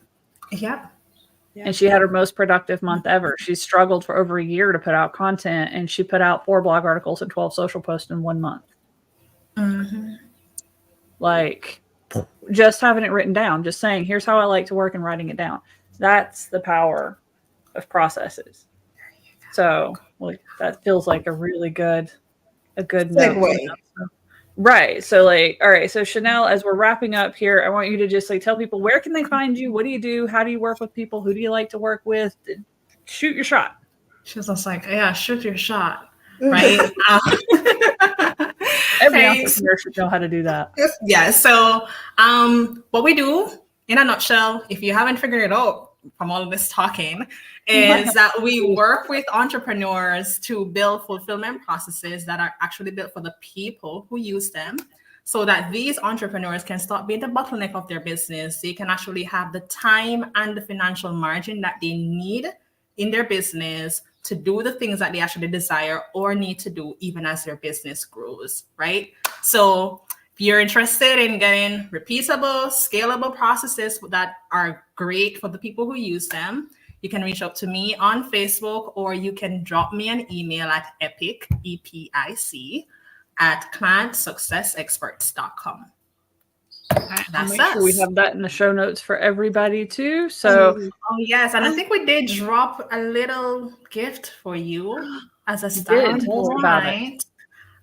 Yeah. And she had her most productive month ever. She struggled for over a year to put out content, and she put out 4 blog articles and 12 social posts in 1 month. Like, just having it written down, just saying, here's how I like to work, and writing it down. That's the power of processes. So, like, that feels like a really good note. Right. So, like, all right. So, Chanel, as we're wrapping up here, I want you to just like tell people, where can they find you? What do you do? How do you work with people? Who do you like to work with? Shoot your shot. She's just like, yeah, shoot your shot, right? Every entrepreneur should know how to do that. Yeah. So, what we do in a nutshell, if you haven't figured it out from all of this talking, is that we work with entrepreneurs to build fulfillment processes that are actually built for the people who use them, so that these entrepreneurs can stop being the bottleneck of their business. They can actually have the time and the financial margin that they need in their business to do the things that they actually desire or need to do, even as their business grows, right? So if you're interested in getting repeatable, scalable processes that are great for the people who use them, you can reach out to me on Facebook, or you can drop me an email at epic, EPIC, at clientsuccessexperts.com. That's make sure we have that in the show notes for everybody too. So, oh yes, and I think we did drop a little gift for you as a starting point,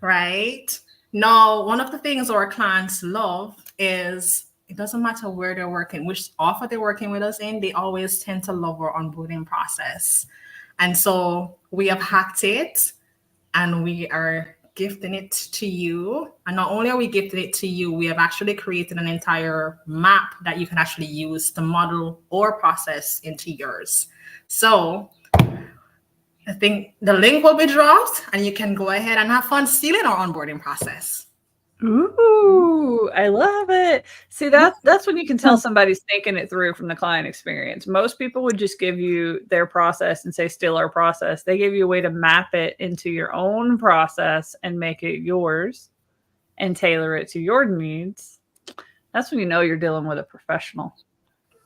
right? Now, one of the things our clients love is, it doesn't matter where they're working, which offer they're working with us in, they always tend to love our onboarding process. And so we have hacked it, and we are gifting it to you. And not only are we gifting it to you, we have actually created an entire map that you can actually use to model or process into yours. So I think the link will be dropped, and you can go ahead and have fun stealing our onboarding process. Ooh, I love it. See, that's when you can tell somebody's thinking it through from the client experience. Most people would just give you their process and say, steal our process. They give you a way to map it into your own process and make it yours and tailor it to your needs. That's when you know you're dealing with a professional.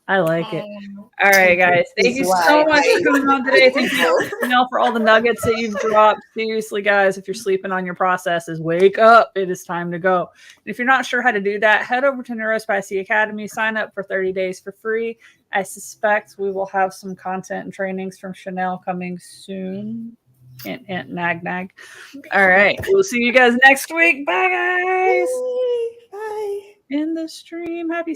I like it. All right, guys. Thank you so much for coming on today. Thank you, Chanel, for all the nuggets that you've dropped. Seriously, guys, if you're sleeping on your processes, wake up. It is time to go. And if you're not sure how to do that, head over to Neuro-Spicy Academy. Sign up for 30 days for free. I suspect we will have some content and trainings from Chanel coming soon. Nag. All right. We'll see you guys next week. Bye, guys. Bye. In the stream. Happy